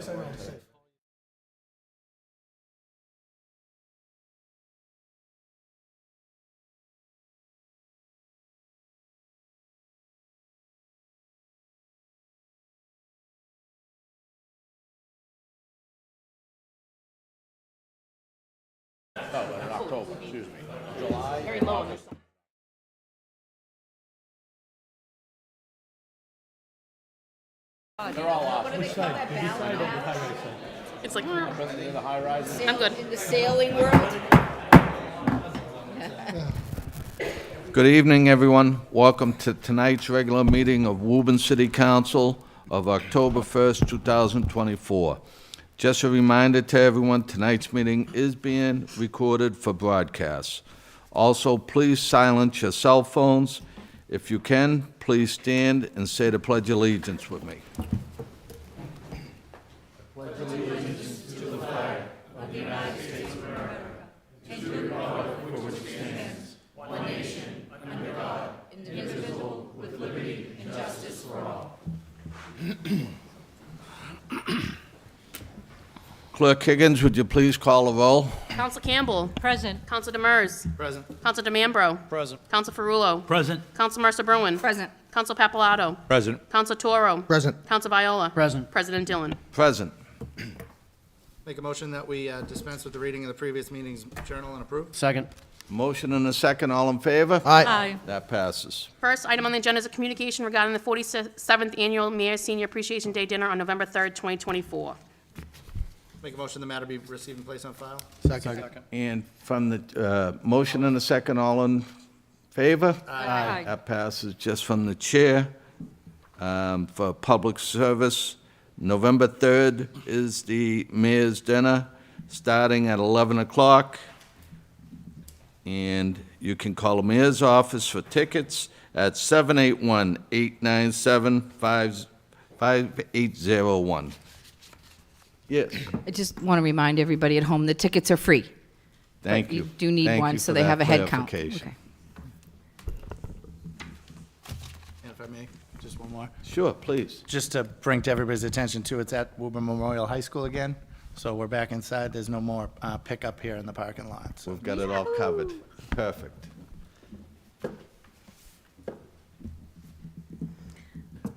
In October, excuse me. July. Very low on this. They're all off. It's like, In the high rise. I'm good. In the sailing world. Good evening, everyone. Welcome to tonight's regular meeting of Woburn City Council of October 1st, 2024. Just a reminder to everyone, tonight's meeting is being recorded for broadcast. Also, please silence your cell phones. If you can, please stand and say the Pledge of Allegiance with me. Clerk Higgins, would you please call the roll? Counsel Campbell. Present. Counsel Demers. Present. Counsel DeMambro. Present. Counsel Ferrullo. Present. Counsel Mercer Bruin. Present. Counsel Papalato. Present. Counsel Toro. Present. Counsel Viola. Present. President Dillon. Present. Make a motion that we dispense with the reading of the previous meeting's journal and approve. Second. Motion and a second, all in favor? Aye. That passes. First item on the agenda is a communication regarding the 47th Annual Mayor's Senior Appreciation Day Dinner on November 3rd, 2024. Make a motion the matter be received and placed on file. Second. And from the motion and a second, all in favor? Aye. That passes. Just from the chair, for public service, November 3rd is the mayor's dinner, starting at 11 o'clock. And you can call the mayor's office for tickets at 781-897-5801. Yes, I just want to remind everybody at home, the tickets are free. thank But you. you do need Thank one, you so for they that have a head count. clarification. Okay. And if I may, just one more. Sure, please. Just to bring to everybody's attention too, it's at Woburn Memorial High School again. So we're back inside. There's no more pickup here in the parking lot. So We've got it all covered. Perfect.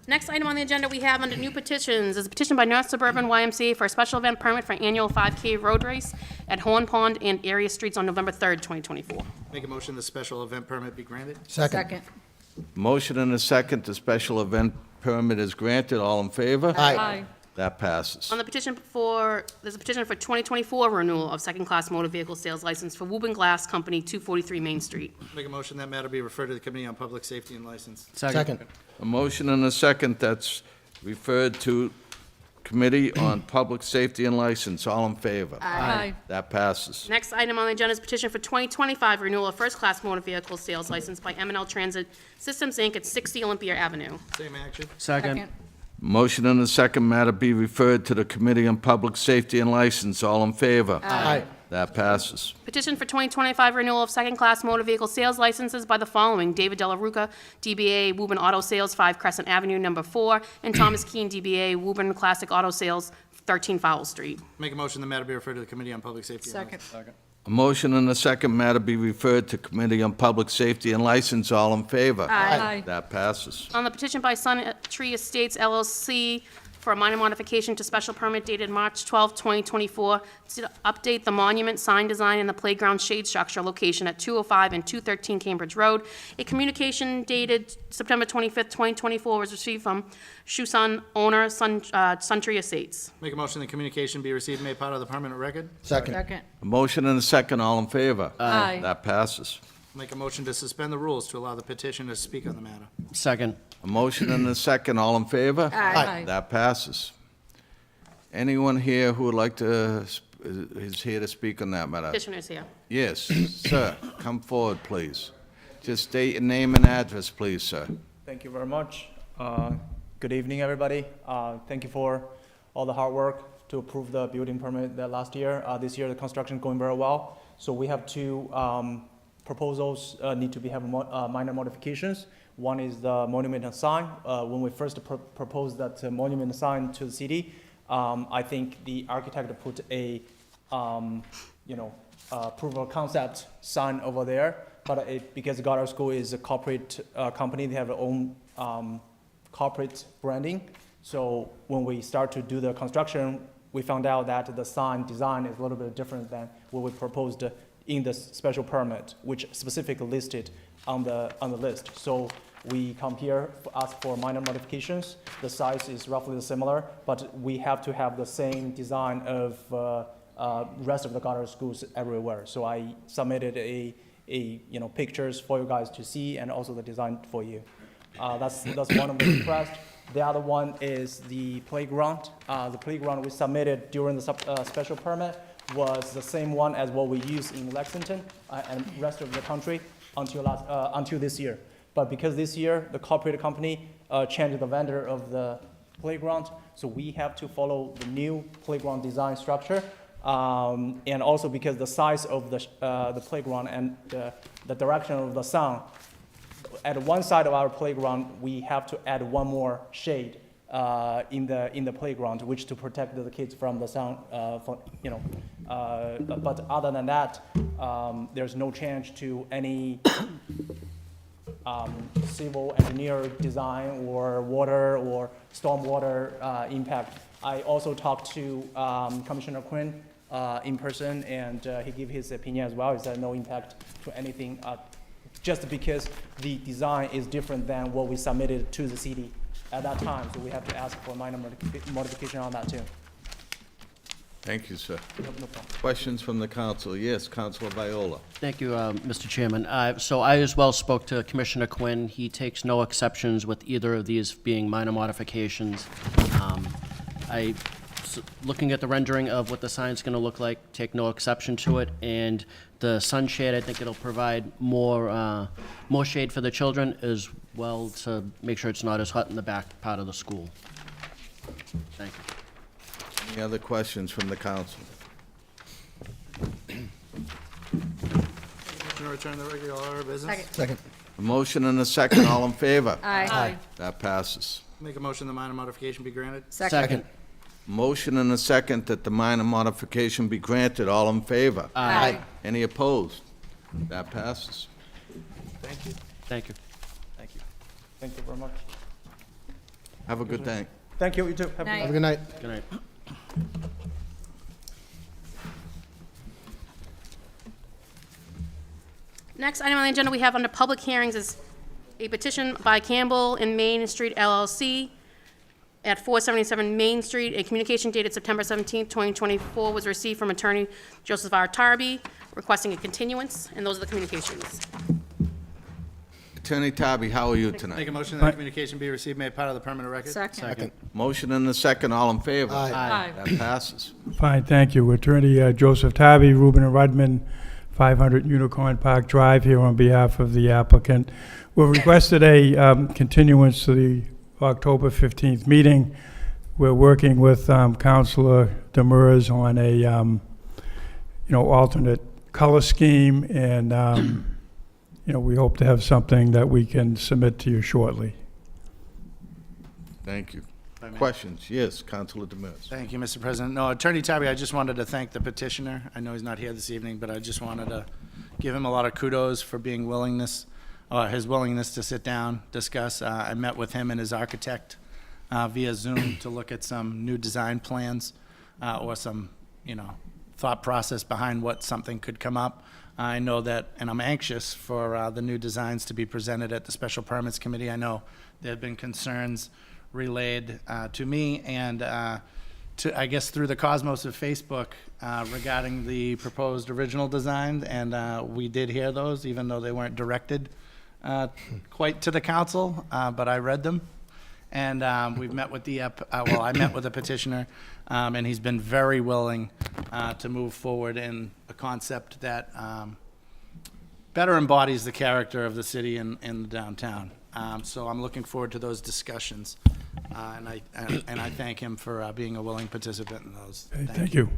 Next item on the agenda we have under new petitions is a petition by North Suburban YMCA for a special event permit for annual 5K road race at Horn Pond and area streets on November 3rd, 2024. make a motion the special event permit be granted. Second. Motion and a second, the special event permit is granted. All in favor? Aye. That passes. On the petition there's a petition for 2024 renewal of second-class motor vehicle sales license for Woburn Glass Company, 243 Main Street. Make a motion that matter be referred to the Committee on Public Safety and License. Second. A motion and a second that's referred to Committee on Public Safety and License. All in favor? Aye. That passes. Next item on the agenda is petition for 2025 renewal of first-class motor vehicle sales license by M&L Transit Systems, Inc. at 60 Olympia Avenue. Same action. Second. Motion and a second matter be referred to the Committee on Public Safety and License. All in favor? Aye. That passes. Petition for 2025 renewal of second-class motor vehicle sales licenses by the following: David Della Ruca, DBA Woburn Auto Sales, 5 Crescent Avenue, number 4, and Thomas Keane, DBA Woburn Classic Auto Sales, 13 Fowle Street. Make a motion the matter be referred to the Committee on Public Safety and Second. License. A motion and a second matter be referred to Committee on Public Safety and License. All in favor? Aye. That passes. On the petition by Sun Tree Estates LLC for a minor modification to special permit dated March 12, 2024, to update the monument sign design and the playground shade structure location at 205 and 213 Cambridge Road. A communication dated September 25th, 2024 was received from Shusun owner, Sun Tree Estates. Make a motion the communication be received and made part of the permanent record. Second. Second. A motion and a second. All in favor? Aye. That passes. Make a motion to suspend the rules to allow the petitioner to speak on the matter. Second. A motion and a second. All in favor? Aye. That passes. Anyone here who would like to, is here to speak on that matter? Petitioners here. Yes, sir. Come forward, please. Just state your name and address, please, sir. Thank you very much. Good evening, everybody. Thank you for all the hard work to approve the building permit that last year. This year, the construction is going very well. So we have two proposals need to be having minor modifications. One is the monument and sign. When we first proposed that monument sign to the city, I think the architect put a, proof of concept sign over there, but because Goddard School is a corporate company, they have their own corporate branding. So when we start to do the construction, we found out that the sign design is a little bit different than what we proposed in the special permit, which specifically listed on the list. So we come here, ask for minor modifications. The size is roughly similar, but we have to have the same design of rest of the Goddard schools everywhere. So I submitted pictures for you guys to see, and also the design for you. That's one of the requests. The other one is the playground. The playground we submitted during the special permit was the same one as what we use in Lexington and rest of the country until this year. But because this year the corporate company changed the vendor of the playground, so we have to follow the new playground design structure. And also because the size of the playground and the direction of the sun, at one side of our playground, we have to add one more shade in the playground, which to protect the kids from the sun. But other than that, there's no change to any civil engineer design or water or stormwater impact. I also talked to Commissioner Quinn in person, and he gave his opinion as well. Is there no impact to anything? Just because the design is different than what we submitted to the city at that time, so we have to ask for minor modification on that too. Thank you, sir. No problem. Questions from the council? Yes, Councilor Viola. Thank you, Mr. Chairman. So I as well spoke to Commissioner Quinn. He takes no exceptions with either of these being minor modifications. Looking at the rendering of what the sign's going to look like, take no exception to it. And the sunshade, I think it'll provide more shade for the children as well, to make sure it's not as hot in the back part of the school. Thank you. Any other questions from the council? Motion to return the regular order of business. Second. A motion and a second, all in favor? Aye. That passes. Make a motion the minor modification be granted. Second. Motion and a second that the minor modification be granted, all in favor? Aye. Any opposed? That passes. Thank you. Thank you. Thank you. Thank you very much. Have a good day. Thank you, you too. Have a Night. good Good night. Good night. Next item on the agenda we have under public hearings is a petition by Campbell and Main Street LLC at 477 Main Street. A communication dated September 17, 2024 was received from attorney Joseph R. Tarby requesting a continuance, and those are the communications. Attorney Tarby, how are you Make tonight? a motion that the communication be received, made part of the permanent record. Second. Motion and a second, all in favor? Aye. That passes. Fine, thank you. Attorney Joseph Tabby, Rubin and Rudman, 500 Unicorn Park Drive, here on behalf of the applicant. We've requested a continuance to the October 15th meeting. We're working with Councilor Demers on a, alternate color scheme, and, we hope to have something that we can submit to you shortly. Thank you. Questions? Yes, Councilor Demers. Thank you, Mr. President. No, Attorney Tabby, I just wanted to thank the petitioner. I know he's not here this evening, but I just wanted to give him a lot of kudos for his willingness to sit down, discuss. I met with him and his architect via Zoom to look at some new design plans or some, thought process behind what something could come up. I know that, and I'm anxious for the new designs to be presented at the Special Permits Committee. I know there have been concerns relayed to me and I guess through the cosmos of Facebook regarding the proposed original design, and we did hear those, even though they weren't directed quite to the council, but I read them. And we've met with I met with the petitioner, and he's been very willing to move forward in a concept that better embodies the character of the city and the downtown. So I'm looking forward to those discussions, and I thank him for being a willing participant in those. Thank you.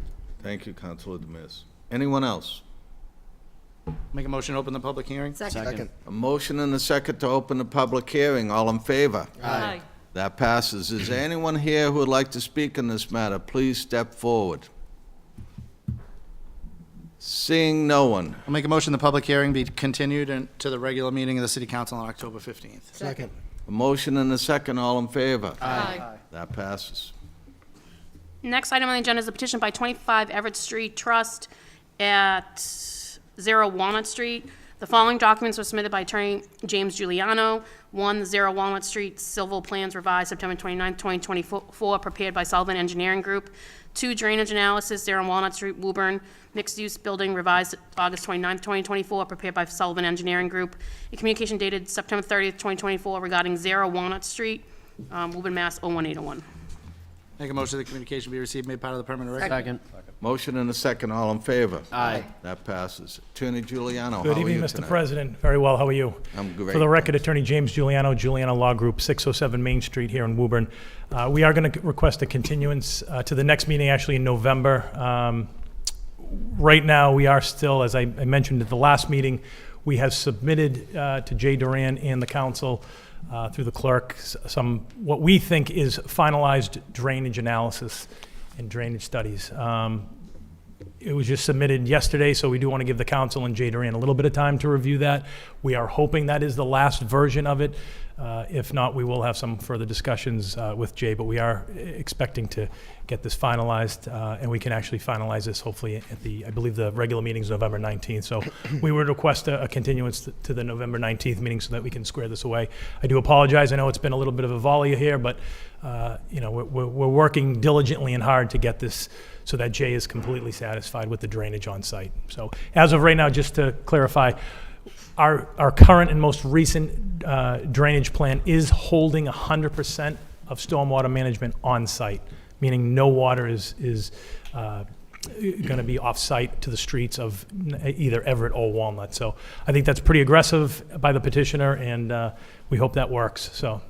Thank you, Councilor Demers. Anyone else? Make a motion to open the public hearing? Second. A motion and a second to open the public hearing. All in favor? Aye. That passes. Is there anyone here who would like to speak on this matter? Please step forward. Seeing no one. I'll make a motion the public hearing be continued to the regular meeting of the city council on October 15th. Second. A motion and a second. All in favor? Aye. That passes. Next item on the agenda is a petition by 25 Everett Street Trust at 0 Walnut Street. The following documents were submitted by Attorney James Giuliano. 1, 0 Walnut Street, Civil Plans Revised, September 29, 2024, prepared by Sullivan Engineering Group. 2, Drainage Analysis, 0 Walnut Street, Woburn, Mixed-Use Building, Revised, August 29, 2024, prepared by Sullivan Engineering Group. A communication dated September 30th, 2024, regarding 0 Walnut Street, Woburn, Mass. 01801. Make a motion the communication be received, made part of the permanent record. Second. Motion and a second. All in favor? Aye. That passes. Attorney Giuliano, how Good are evening, you Mr. tonight? President. Very well, how are you? I'm great. For the record, Attorney James Giuliano, Giuliano Law Group, 607 Main Street here in Woburn. We are going to request a continuance to the next meeting, actually in November. Right now, we are still, as I mentioned at the last meeting, we have submitted to Jay Duran and the council through the clerk some, what we think is finalized drainage analysis and drainage studies. It was just submitted yesterday, so we do want to give the council and Jay Duran a little bit of time to review that. We are hoping that is the last version of it. If not, we will have some further discussions with Jay, but we are expecting to get this finalized, and we can actually finalize this hopefully at the, I believe the regular meeting is November 19th. So we would request a continuance to the November 19th meeting so that we can square this away. I do apologize. I know it's been a little bit of a volley here, but we're working diligently and hard to get this so that Jay is completely satisfied with the drainage on site. So as of right now, just to clarify, our current and most recent drainage plan is holding 100% of stormwater management on site, meaning no water is going to be off-site to the streets of either Everett or Walnut. So I think that's pretty aggressive by the petitioner, and we hope that works. So.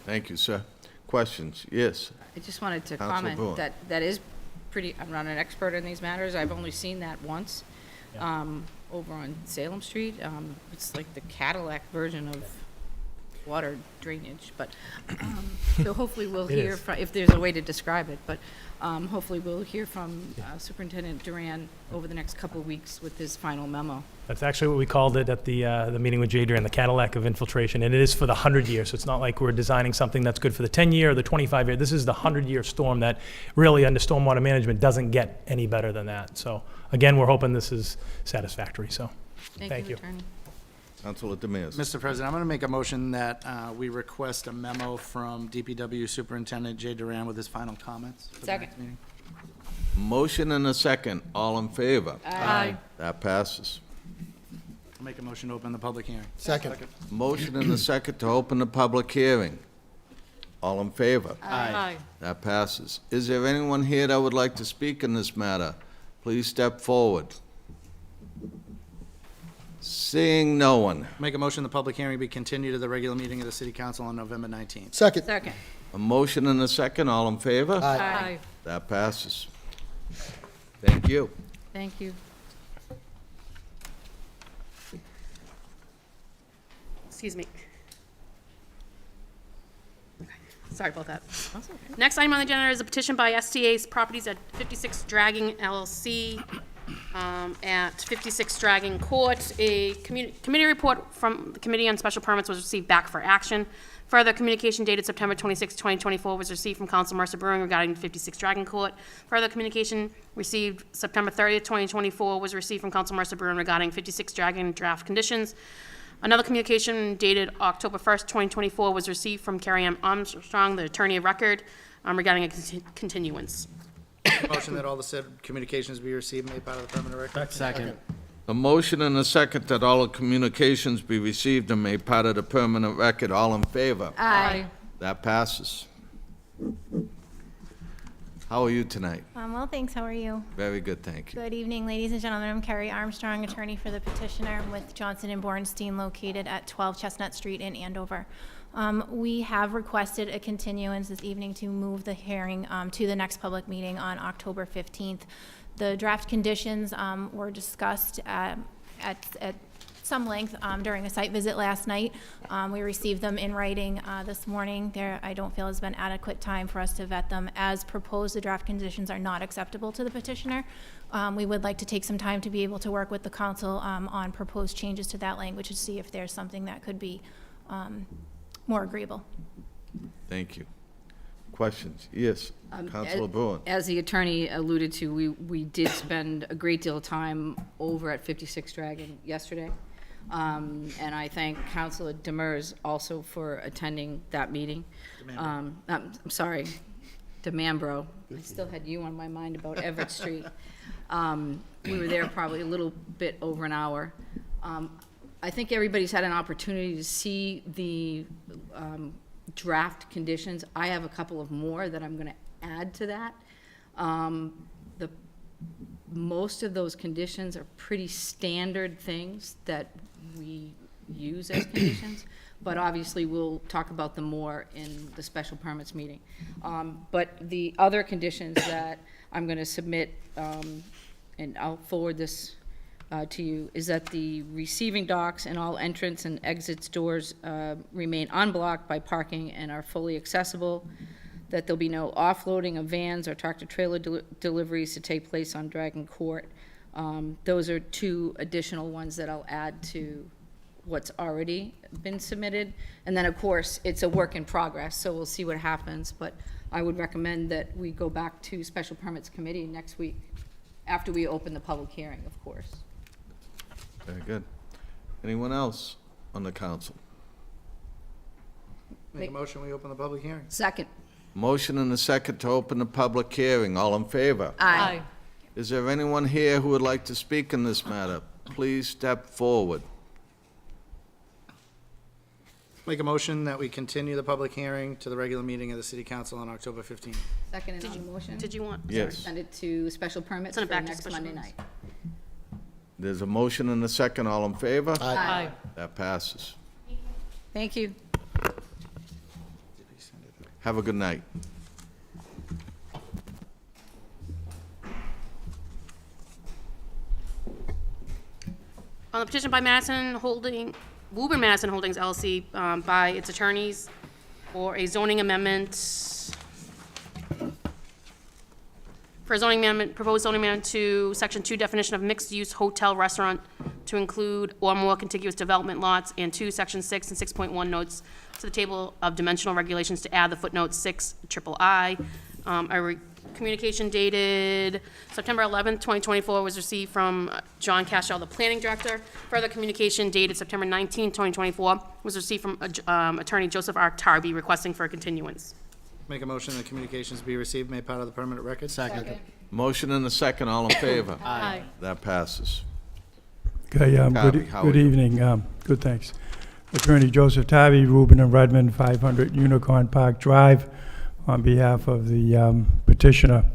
Thank you, sir. Questions? Yes. I just wanted to Councilor comment Brewer. that is pretty, I'm not an expert in these matters. I've only seen that once over on Salem Street. It's like the Cadillac version of water drainage, but so hopefully we'll It hear is. from, if there's a way to describe it, but hopefully we'll hear from Superintendent Duran over the next couple of weeks with his final memo. That's actually what we called it at the meeting with Jay Duran, the Cadillac of infiltration, and it is for the 100-year, so it's not like we're designing something that's good for the 10-year or the 25-year. This is the 100-year storm that really, under stormwater management, doesn't get any better than that. So, again, we're hoping this is satisfactory, so Thank Thank you, you. Attorney. Councilor Demirs. Mr. President, I'm going to make a motion that we request a memo from DPW Superintendent Jay Duran with his final comments. for the Second. next meeting. Motion and a second. All in favor? Aye. That passes. I'll make a motion to open the public hearing. Second. Motion and a second to open the public hearing. All in favor? Aye. That passes. Is there anyone here that would like to speak in this matter? Please step forward. Seeing no one. Make a motion the public hearing be continued to the regular meeting of the city council on November 19th. Second. Second. A motion and a second. All in favor? Aye. That passes. Thank you. Thank you. Excuse me. Okay, sorry about that. That's okay. Next item on the agenda is a petition by STA's Properties at 56 Dragging LLC at 56 Dragging Court. A committee report from the Committee on Special Permits was received back for action. Further communication dated September 26, 2024 was received from Council Mercer Brewing regarding 56 Dragon Court. Further communication received September 30th, 2024 was received from Council Mercer Brewing regarding 56 Dragon draft conditions. Another communication dated October 1st, 2024 was received from Carrie M. Armstrong, the attorney of record, regarding a continuance. Motion that all the said communications be received and made part of the permanent record. Second. A motion and a second that all the communications be received and made part of the permanent record. All in favor? Aye. That passes. How are you tonight? Well, thanks. How are you? Very good, thank you. Good evening, ladies and gentlemen. I'm Carrie Armstrong, attorney for the petitioner with Johnson and Bornstein, located at 12 Chestnut Street in Andover. We have requested a continuance this evening to move the hearing to the next public meeting on October 15th. The draft conditions were discussed at some length during a site visit last night. We received them in writing this morning. There, I don't feel has been adequate time for us to vet them. As proposed, the draft conditions are not acceptable to the petitioner. We would like to take some time to be able to work with the council on proposed changes to that language to see if there's something that could be more agreeable. Thank you. Questions? Yes, Councilor Bruin. As the attorney alluded to, we did spend a great deal of time over at 56 Dragon yesterday. And I thank Councilor Demers also for attending that meeting. I'm sorry, DeMambro. I still had you on my mind about Everett Street. We were there probably a little bit over an hour. I think everybody's had an opportunity to see the draft conditions. I have a couple of more that I'm going to add to that. Most of those conditions are pretty standard things that we use as conditions, but obviously we'll talk about them more in the special permits meeting. But the other conditions that I'm going to submit, and I'll forward this to you, is that the receiving docks and all entrance and exits doors remain unblocked by parking and are fully accessible, that there'll be no offloading of vans or tractor-trailer deliveries to take place on Dragon Court. Those are two additional ones that I'll add to what's already been submitted. And then, of course, it's a work in progress, so we'll see what happens. But I would recommend that we go back to Special Permits Committee next week, after we open the public hearing, of course. Very good. Anyone else on the council? Make a motion, we open the public hearing. Second. Motion and a second to open the public hearing. All in favor? Aye. Is there anyone here who would like to speak in this matter? Please step forward. Make a motion that we continue the public hearing to the regular meeting of the city council on October 15th. Second and on the motion. Did you want? Yes. Send it to special permits Send for it back to next special Monday permits. night. There's a motion and a second. All in favor? Aye. That passes. Thank you. Have a good night. On the petition by Woburn Madison Holdings LLC, by its attorneys for a zoning amendment, proposed zoning amendment to Section 2 definition of mixed-use hotel restaurant to include or more contiguous development lots, and 2, Section 6 and 6.1 notes to the table of dimensional regulations to add the footnote 6 III. Communication dated September 11th, 2024 was received from John Cashell, the planning director. Further communication dated September 19th, 2024 was received from attorney Joseph R. Tarby requesting for a continuance. Make a motion that communications be received, made part of the permanent record. Second. Motion and a second. All in favor? Aye. That passes. Okay, Tabby, how are good you? evening. Good, thanks. Attorney Joseph Tabby, Rubin and Redmond, 500 Unicorn Park Drive, on behalf of the petitioner.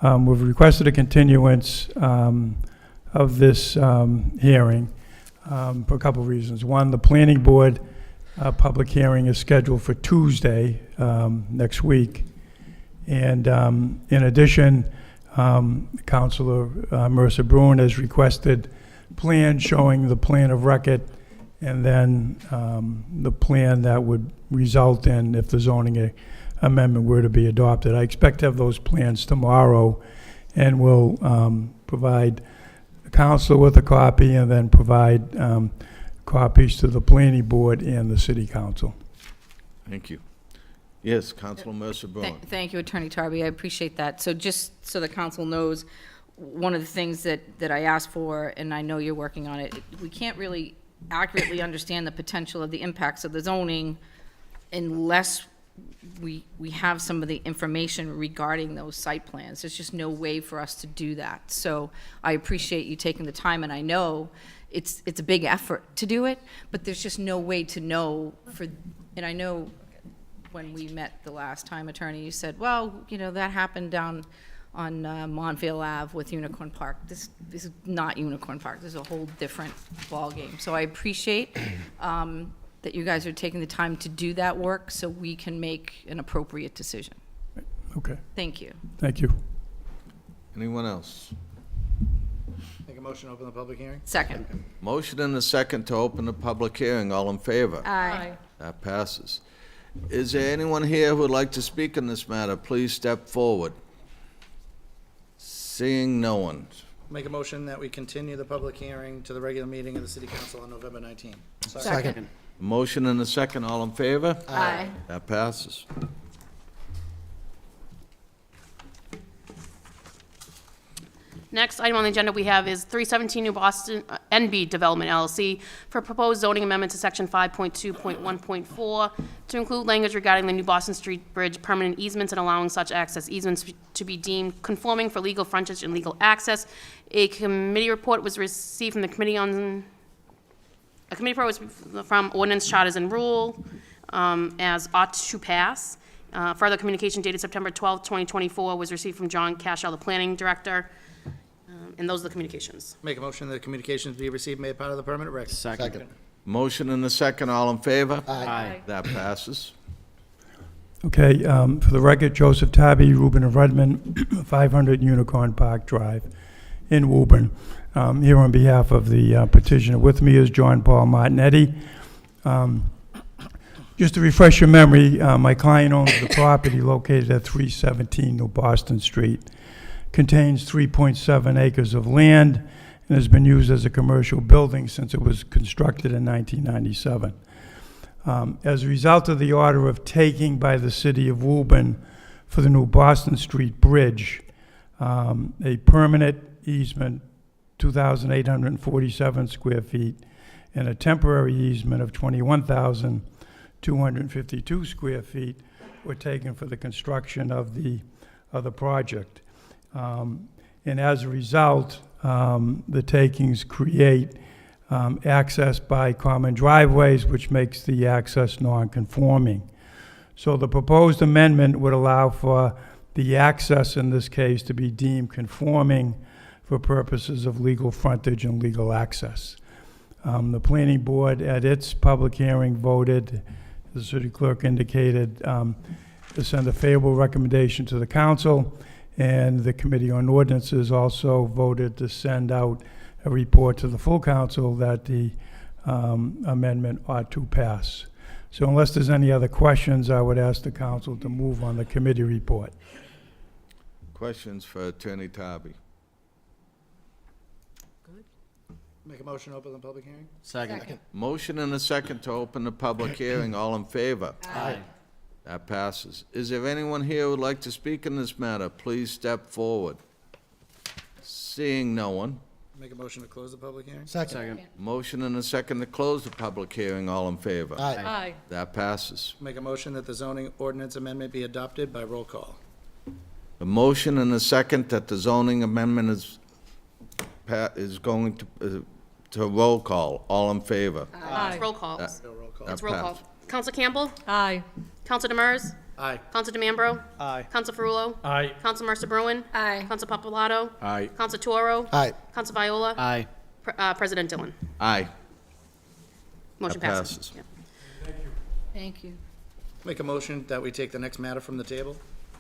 We've requested a continuance of this hearing for a couple of reasons. One, the planning board public hearing is scheduled for Tuesday next week. And in addition, Councilor Mercer Bruin has requested plans showing the plan of record and then the plan that would result in if the zoning amendment were to be adopted. I expect to have those plans tomorrow, and we'll provide the council with a copy and then provide copies to the planning board and the city council. Thank you. Yes, Councilor Mercer Bruin. Thank you, Attorney Tarby. I appreciate that. So just so the council knows, one of the things that I asked for, and I know you're working on it, we can't really accurately understand the potential of the impacts of the zoning unless we have some of the information regarding those site plans. There's just no way for us to do that. So I appreciate you taking the time, and I know it's a big effort to do it, but there's just no way to know and I know when we met the last time, Attorney, you said, well, that happened down on Montvale Ave with Unicorn Park. This is not Unicorn Park. This is a whole different ballgame. So I appreciate that you guys are taking the time to do that work so we can make an appropriate decision. Okay, Thank you. thank you. Anyone else? Make a motion to open the public hearing? Second. Motion and a second to open the public hearing. All in favor? Aye. That passes. Is there anyone here who would like to speak on this matter? Please step forward. Seeing no one. Make a motion that we continue the public hearing to the regular meeting of the city council on November 19th. Second. Motion and a second. All in favor? Aye. That passes. Next item on the agenda we have is 317 New Boston, NB Development LLC for proposed zoning amendment to section 5.2.1.4 to include language regarding the New Boston Street Bridge permanent easements and allowing such access easements to be deemed conforming for legal frontage and legal access. A committee report was received from the Committee on, a committee report was from Ordinance, Charters, and Rule as ought to pass. Further communication dated September 12, 2024 was received from John Cashell, the Planning Director. And those are the communications. Make a motion that communications be received, made part of the permanent record. Second. Motion and a second. All in favor? Aye. That passes. Okay, for the record, Joseph Tabby, Reuben and Rudman, 500 Unicorn Park Drive in Woburn. Here on behalf of the petitioner. With me is John Paul Martinetti. Just to refresh your memory, my client owns the property located at 317 New Boston Street. Contains 3.7 acres of land and has been used as a commercial building since it was constructed in 1997. As a result of the order of taking by the city of Woburn for the New Boston Street Bridge, a permanent easement, 2,847 square feet, and a temporary easement of 21,252 square feet were taken for the construction of the project. And as a result, the takings create access by common driveways, which makes the access non-conforming. So the proposed amendment would allow for the access in this case to be deemed conforming for purposes of legal frontage and legal access. The planning board at its public hearing voted, the city clerk indicated, to send a favorable recommendation to the council. And the Committee on Ordinances also voted to send out a report to the full council that the amendment ought to pass. So unless there's any other questions, I would ask the council to move on the committee report. Questions for Attorney Tarby? Make a motion to open the public hearing? Second. Motion and a second to open the public hearing. All in favor? Aye. That passes. Is there anyone here who would like to speak in this matter? Please step forward. Seeing no one. Make a motion to close the public hearing? Second. Motion and a second to close the public hearing. All in favor? Aye. That passes. Make a motion that the zoning ordinance amendment be adopted by roll call. A motion and a second that the zoning amendment is going to roll call. All in favor? It's roll call. No roll call. It's roll call. passed. Counsel Campbell? Aye. Counsel Demers? Aye. Counsel DeMambro? Aye. Counsel Ferrullo? Aye. Counsel Mercer Bruin? Aye. Counsel Papalato? Aye. Counsel Toro? Aye. Counsel Viola? Aye. President Dillon? Aye. Motion That passes. passes. Yeah. Thank you. Make a motion that we take the next matter from the table?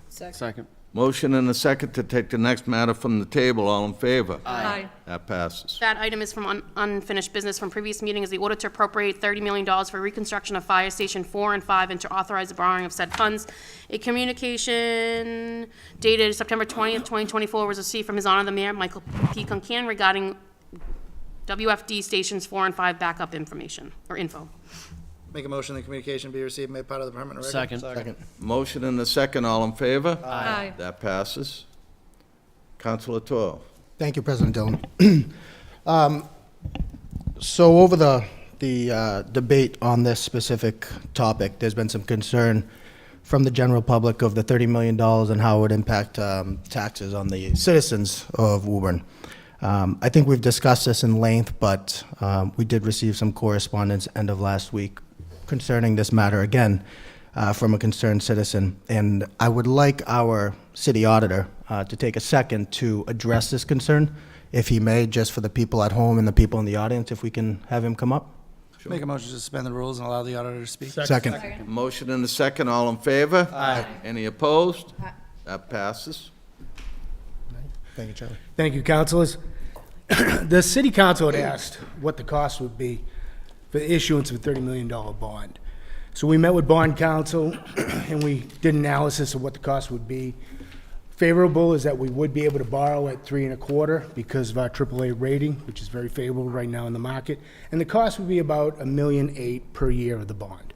Second. Motion and a second to take the next matter from the table. All in favor? Aye. That passes. That item is from unfinished business from previous meeting, is the order to appropriate $30 million for reconstruction of Fire Station 4 and 5 and to authorize the borrowing of said funds. A communication dated September 20th, 2024 was received from His Honor the Mayor, Michael P. Concan, regarding WFD Stations 4 and 5 backup information, or info. Make a motion that communication be received, made part of the permanent record? Second. Motion and a second. All in favor? Aye. That passes. Councilor Toro. Thank you, President Dillon. So over the debate on this specific topic, there's been some concern from the general public of the $30 million and how it would impact taxes on the citizens of Woburn. I think we've discussed this in length, but we did receive some correspondence end of last week concerning this matter again from a concerned citizen. And I would like our city auditor to take a second to address this concern, if he may, just for the people at home and the people in the audience, if we can have him come up. Make a motion to suspend the rules and allow the auditor to speak? Second. Motion and a second. All in favor? Aye. Any opposed? That passes. Thank you, Charlie. Thank you, councilors. The city council had asked what the cost would be for the issuance of a $30 million bond. So we met with bond counsel and we did an analysis of what the cost would be. Favorable is that we would be able to borrow at 3.25 because of our AAA rating, which is very favorable right now in the market. And the cost would be about $1.8 million per year of the bond.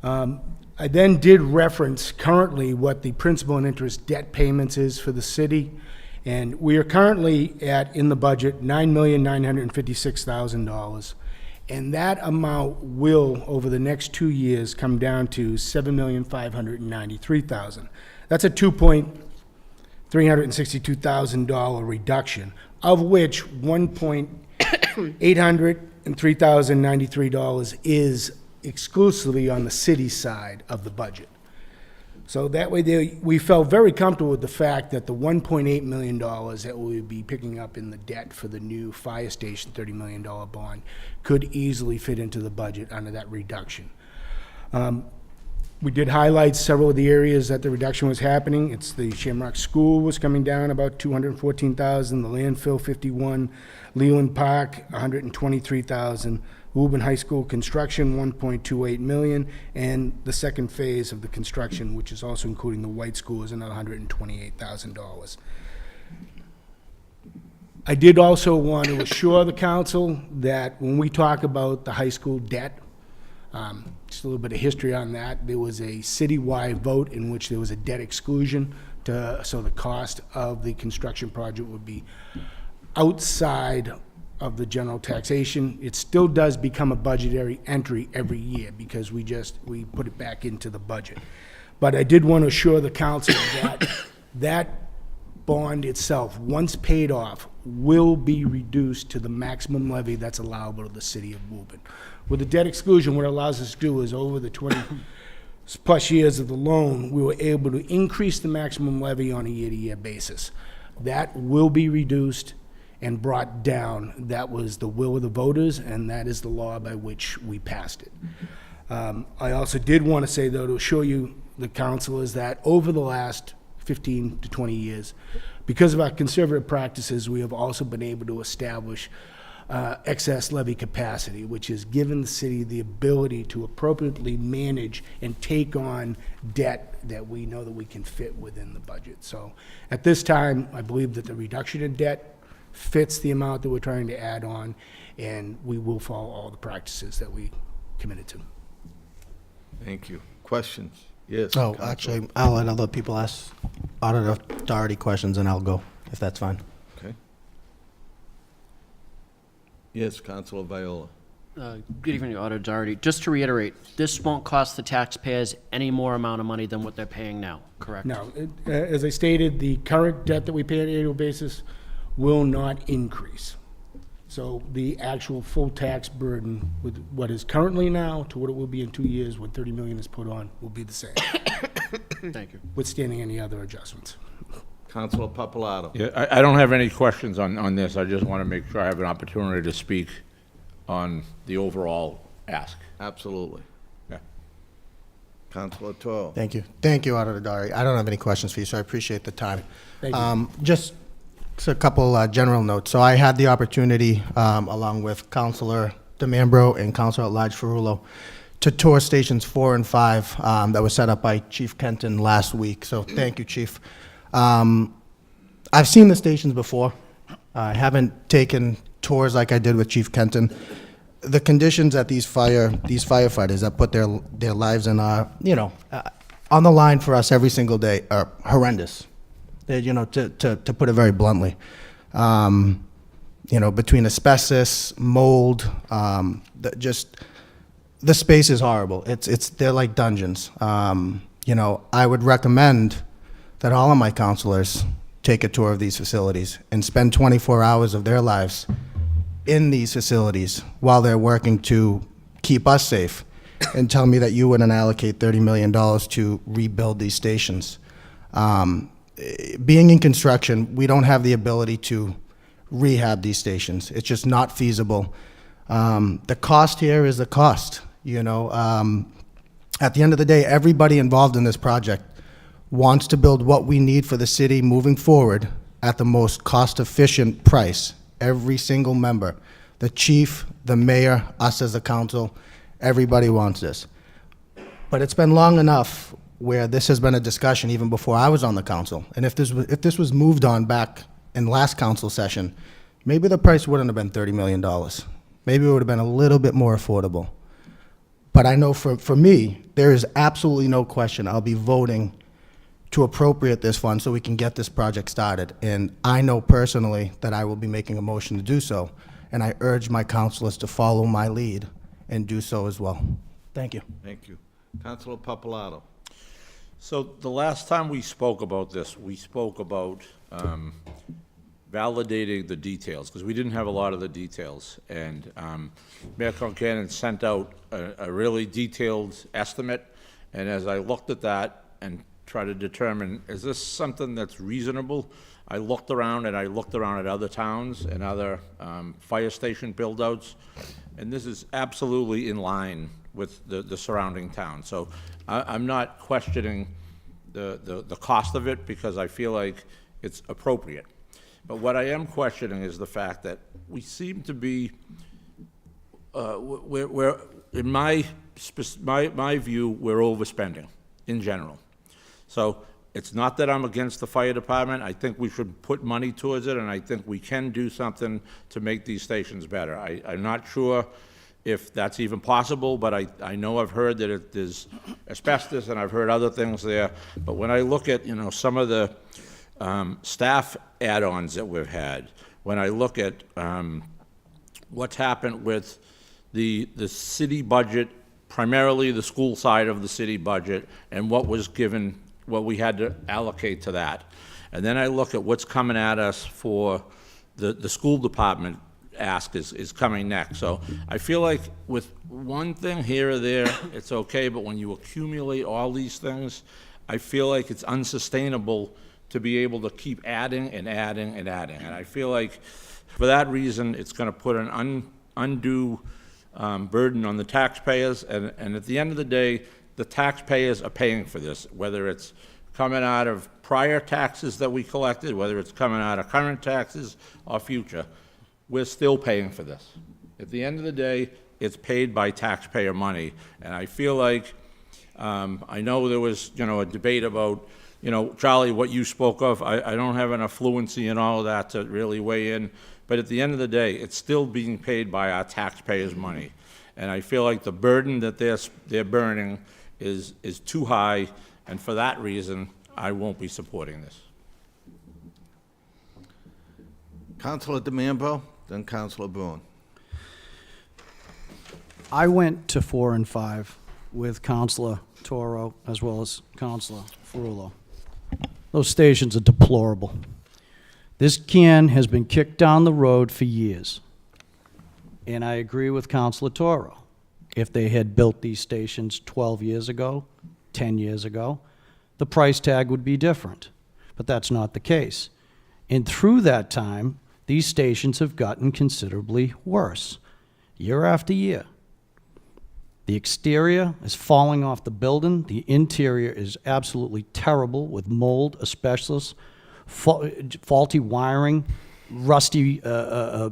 I then did reference currently what the principal and interest debt payments is for the city. And we are currently at, in the budget, $9,956,000. And that amount will, over the next 2 years, come down to $7,593,000. That's a $2,362,000 reduction, of which $1,803,093 is exclusively on the city side of the budget. So that way we felt very comfortable with the fact that the $1.8 million that we would be picking up in the debt for the new fire station $30 million bond could easily fit into the budget under that reduction. We did highlight several of the areas that the reduction was happening. It's the Shamrock School was coming down about $214,000, the landfill 51, Leland Park $123,000, Woburn High School construction, $1.28 million, and the second phase of the construction, which is also including the White School, is another $128,000. I did also want to assure the council that when we talk about the high school debt, just a little bit of history on that, there was a citywide vote in which there was a debt exclusion, so the cost of the construction project would be outside of the general taxation. It still does become a budgetary entry every year because we put it back into the budget. But I did want to assure the council that that bond itself, once paid off, will be reduced to the maximum levy that's allowable to the city of Woburn. With the debt exclusion, what it allows us to do is over the 20-plus years of the loan, we were able to increase the maximum levy on a year-to-year basis. That will be reduced and brought down. That was the will of the voters, and that is the law by which we passed it. I also did want to say, though, to assure you, the council, is that over the last 15 to 20 years, because of our conservative practices, we have also been able to establish excess levy capacity, which has given the city the ability to appropriately manage and take on debt that we know that we can fit within the budget. So at this time, I believe that the reduction in debt fits the amount that we're trying to add on, and we will follow all the practices that we committed to. Thank you. Questions? Yes. Oh, Counsel. actually, I'll let other people ask audit authority questions, and I'll go, if that's fine. Okay. Yes, Councilor Viola. Good evening, Auditor Doherty. Just to reiterate, this won't cost the taxpayers any more amount of money than what they're paying now, correct? Now, as I stated, the current debt that we pay on an annual basis will not increase. So the actual full tax burden with what is currently now to what it will be in 2 years when 30 million is put on will be the same, Thank you. withstanding any other adjustments. Councilor Papalato. Yeah, I don't have any questions on this. I just want to make sure I have an opportunity to speak on the overall ask. Absolutely. Yeah. Councilor Toro. Thank you. Thank you, Auditor Dari. I don't have any questions for you, so I appreciate the time. Thank you. Just a couple general notes. So I had the opportunity, along with Councilor DeMambro and Councilor at-large Ferrulo, to tour stations 4 and 5 that was set up by Chief Kenton last week. So thank you, Chief. I've seen the stations before. I haven't taken tours like I did with Chief Kenton. The conditions that these firefighters that put their lives in, on the line for us every single day are horrendous. To put it very bluntly. Between asbestos, mold, the space is horrible. They're like dungeons. I would recommend that all of my counselors take a tour of these facilities and spend 24 hours of their lives in these facilities while they're working to keep us safe, and tell me that you wouldn't allocate $30 million to rebuild these stations. Being in construction, we don't have the ability to rehab these stations. It's just not feasible. The cost here is the cost. At the end of the day, everybody involved in this project wants to build what we need for the city moving forward at the most cost-efficient price Every single member, the chief, the mayor, us as a council, everybody wants this. But it's been long enough where this has been a discussion even before I was on the council. And if this was moved on back in last council session, maybe the price wouldn't have been $30 million. Maybe it would have been a little bit more affordable. But I know for me, there is absolutely no question I'll be voting to appropriate this fund so we can get this project started. And I know personally that I will be making a motion to do so. And I urge my councilors to follow my lead and do so as well. Thank you. Thank you. Councilor Papalato. So the last time we spoke about this, we spoke about validating the details, because we didn't have a lot of the details. And Mayor Concanon sent out a really detailed estimate, and as I looked at that and tried to determine, is this something that's reasonable? I looked around, and I looked around at other towns and other fire station build-outs, and this is absolutely in line with the surrounding towns. So I'm not questioning the cost of it, because I feel like it's appropriate. But what I am questioning is the fact that we seem to be, we're in my view, we're overspending in general. So it's not that I'm against the fire department. I think we should put money towards it, and I think we can do something to make these stations better. I'm not sure if that's even possible, but I know I've heard that there's asbestos, and I've heard other things there. But when I look at, some of the staff add-ons that we've had, when I look at what's happened with the city budget, primarily the school side of the city budget, and what was given, what we had to allocate to that. And then I look at what's coming at us for the school department ask is coming next. So I feel like with one thing here or there, it's okay, but when you accumulate all these things, I feel like it's unsustainable to be able to keep adding and adding and adding. And I feel like for that reason, it's going to put an undue burden on the taxpayers. And at the end of the day, the taxpayers are paying for this, whether it's coming out of prior taxes that we collected, whether it's coming out of current taxes or future. We're still paying for this. At the end of the day, it's paid by taxpayer money. And I feel like, I know there was, a debate about, Charlie, what you spoke of. I don't have enough fluency in all of that to really weigh in. But at the end of the day, it's still being paid by our taxpayers' money. And I feel like the burden that they're burning is too high. And for that reason, I won't be supporting this. Councilor DeMambo, then Councilor Boone. I went to 4 and 5 with Councilor Toro as well as Councilor Ferrullo. Those stations are deplorable. This can has been kicked down the road for years. And I agree with Councilor Toro. If they had built these stations 12 years ago, 10 years ago, the price tag would be different. But that's not the case. And through that time, these stations have gotten considerably worse, year after year. The exterior is falling off the building. The interior is absolutely terrible with mold, asbestos, faulty wiring, rusty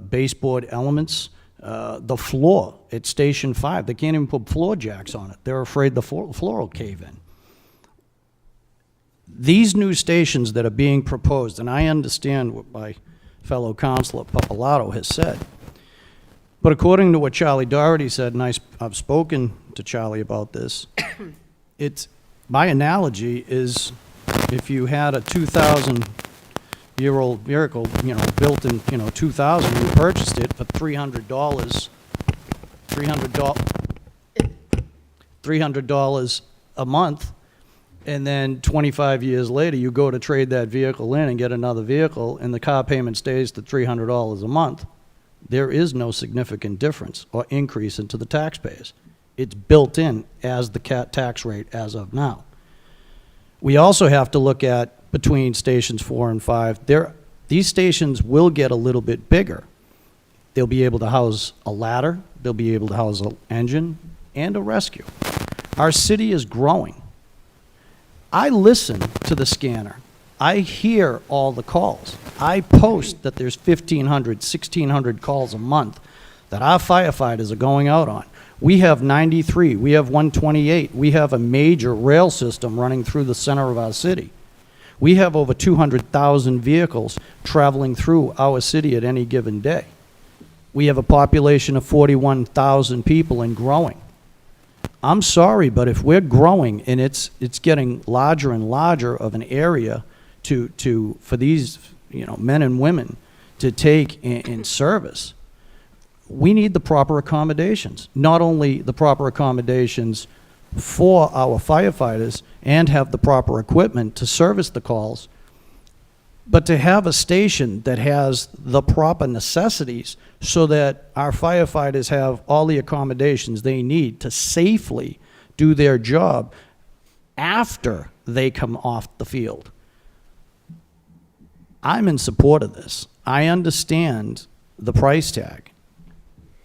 baseboard elements. The floor at Station 5, they can't even put floor jacks on it. They're afraid the floor will cave in. These new stations that are being proposed, and I understand what my fellow councilor Papalato has said, but according to what Charlie Doherty said, and I've spoken to Charlie about this, my analogy is if you had a 2,000-year-old vehicle, built in, 2000, you purchased it for $300 a month, and then 25 years later, you go to trade that vehicle in and get another vehicle, and the car payment stays to $300 a month. There is no significant difference or increase into the taxpayers. It's built in as the tax rate as of now. We also have to look at between stations 4 and 5. These stations will get a little bit bigger. They'll be able to house a ladder, they'll be able to house an engine, and a rescue. Our city is growing. I listen to the scanner. I hear all the calls. I post that there's 1,500, 1,600 calls a month that our firefighters are going out on. We have 93, we have 128, we have a major rail system running through the center of our city. We have over 200,000 vehicles traveling through our city at any given day. We have a population of 41,000 people and growing. I'm sorry, but if we're growing and it's getting larger and larger of an area for these, men and women to take in service, we need the proper accommodations. Not only the proper accommodations for our firefighters and have the proper equipment to service the calls, but to have a station that has the proper necessities so that our firefighters have all the accommodations they need to safely do their job after they come off the field. I'm in support of this. I understand the price tag,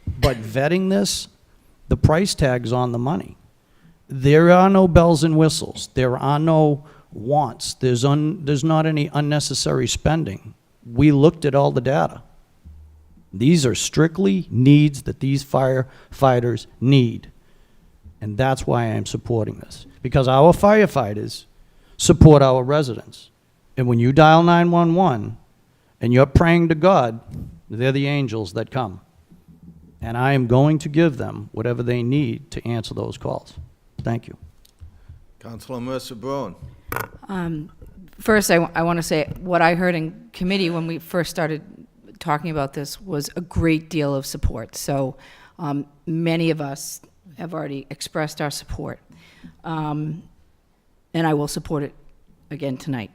but vetting this, the price tag's on the money. There are no bells and whistles. There are no wants. There's not any unnecessary spending. We looked at all the data. These are strictly needs that these firefighters need. And that's why I'm supporting this. Because our firefighters support our residents. And when you dial 911 and you're praying to God, they're the angels that come. And I am going to give them whatever they need to answer those calls. Thank you. Councilor Mercer-Bruin. First, I want to say what I heard in committee when we first started talking about this was a great deal of support. So many of us have already expressed our support. And I will support it again tonight.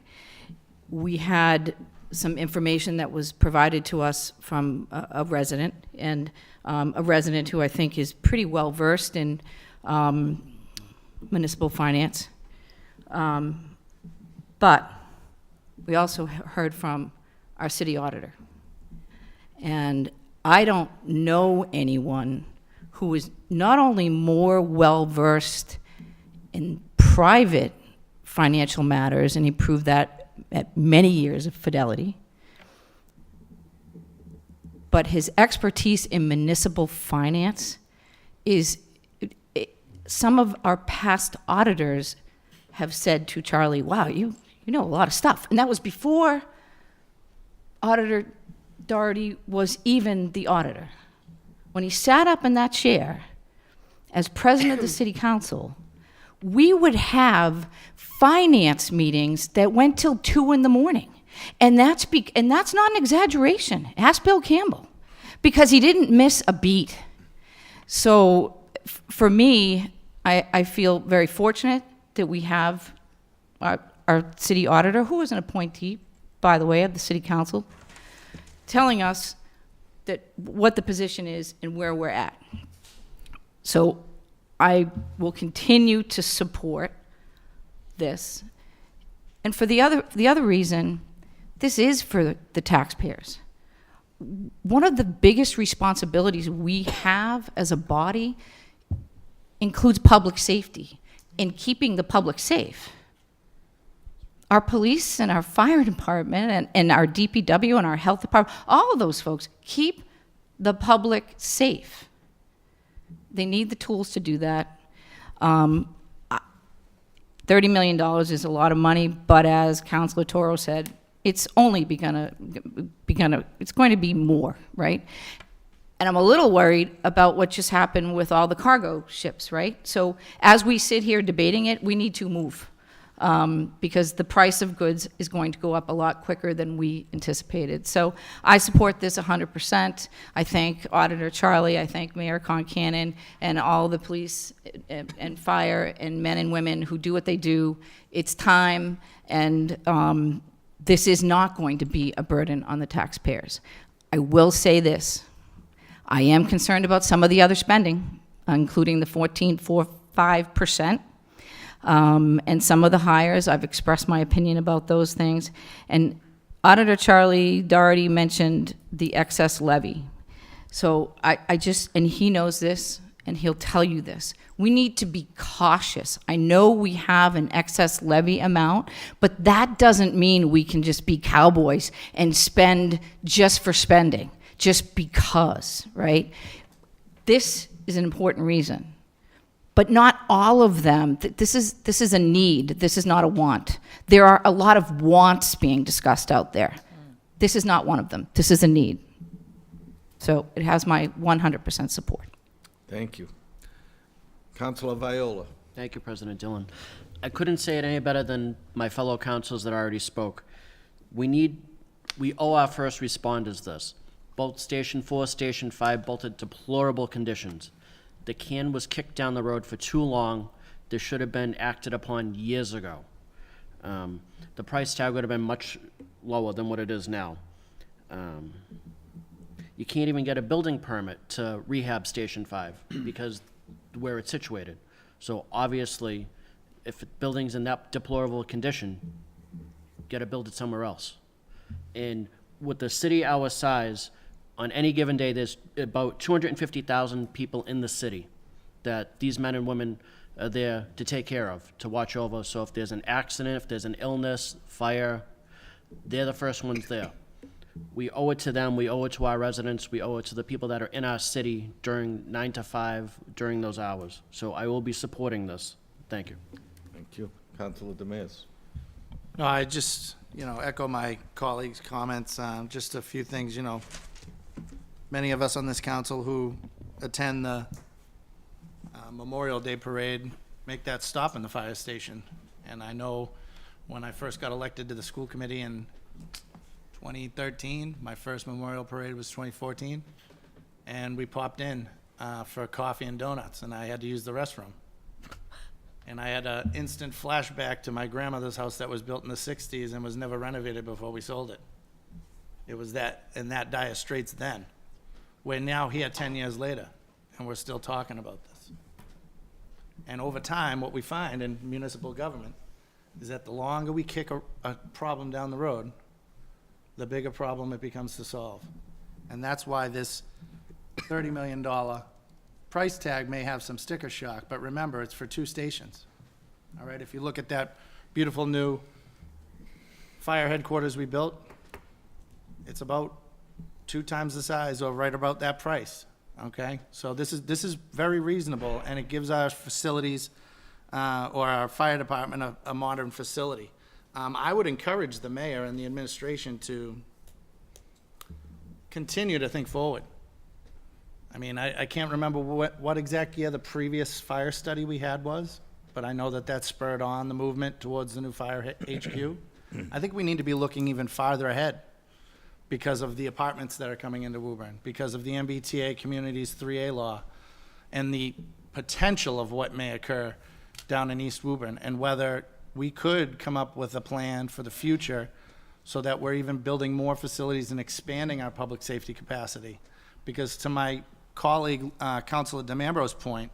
We had some information that was provided to us from a resident, and a resident who I think is pretty well versed in municipal finance. But we also heard from our city auditor. And I don't know anyone who is not only more well-versed in private financial matters, and he proved that at many years of Fidelity, but his expertise in municipal finance is, some of our past auditors have said to Charlie, wow, you know a lot of stuff. And that was before Auditor Doherty was even the auditor. When he sat up in that chair as president of the city council, we would have finance meetings that went till 2 in the morning. And that's not an exaggeration. Ask Bill Campbell, because he didn't miss a beat. So for me, I feel very fortunate that we have our city auditor, who is an appointee, by the way, of the city council, telling us that what the position is and where we're at. So I will continue to support this. And for the other reason, this is for the taxpayers. One of the biggest responsibilities we have as a body includes public safety and keeping the public safe. Our police and our fire department and our DPW and our health department, all of those folks keep the public safe. They need the tools to do that. $30 million is a lot of money, but as Councilor Toro said, it's only it's going to be more, right? And I'm a little worried about what just happened with all the cargo ships, right? So as we sit here debating it, we need to move. Because the price of goods is going to go up a lot quicker than we anticipated. So I support this 100%. I thank Auditor Charlie, I thank Mayor Concanon, and all the police and fire and men and women who do what they do. It's time, and this is not going to be a burden on the taxpayers. I will say this. I am concerned about some of the other spending, including the 14.45%. And some of the hires, I've expressed my opinion about those things. And Auditor Charlie Doherty mentioned the excess levy. So I just, and he knows this, and he'll tell you this. We need to be cautious. I know we have an excess levy amount, but that doesn't mean we can just be cowboys and spend just for spending, just because, right? This is an important reason. But not all of them. This is a need. This is not a want. There are a lot of wants being discussed out there. This is not one of them. This is a need. So it has my 100% support. Thank you. Councilor Viola. Thank you, President Dillon. I couldn't say it any better than my fellow councilors that already spoke. We owe our first responders this. Both Station 4, Station 5, both in deplorable conditions. The can was kicked down the road for too long. This should have been acted upon years ago. The price tag would have been much lower than what it is now. You can't even get a building permit to rehab Station 5 because where it's situated. So obviously, if the building's in that deplorable condition, you gotta build it somewhere else. And with the city our size, on any given day, there's about 250,000 people in the city that these men and women are there to take care of, to watch over. So if there's an accident, if there's an illness, fire, they're the first ones there. We owe it to them, we owe it to our residents, we owe it to the people that are in our city during 9 to 5, during those hours. So I will be supporting this. Thank you. Thank you. Councilor Demers. No, I just, echo my colleagues' comments. Just a few things, many of us on this council who attend the Memorial Day Parade make that stop in the fire station. And I know when I first got elected to the school committee in 2013, my first Memorial Parade was 2014, and we popped in for coffee and donuts, and I had to use the restroom. And I had an instant flashback to my grandmother's house that was built in the 60s and was never renovated before we sold it. It was that, in that dire straits then. We're now here 10 years later, and we're still talking about this. And over time, what we find in municipal government is that the longer we kick a problem down the road, the bigger problem it becomes to solve. And that's why this $30 million price tag may have some sticker shock, but remember, it's for 2 stations. All right, if you look at that beautiful new fire headquarters we built, it's about 2 times the size, or right about that price, okay? So this is very reasonable, and it gives our facilities, or our fire department, a modern facility. I would encourage the mayor and the administration to continue to think forward. I mean, I can't remember what exact year the previous fire study we had was, but I know that spurred on the movement towards the new fire HQ. I think we need to be looking even farther ahead because of the apartments that are coming into Woburn, because of the MBTA Communities 3A law, and the potential of what may occur down in East Woburn, and whether we could come up with a plan for the future so that we're even building more facilities and expanding our public safety capacity. Because to my colleague, Councilor DeMambro's point,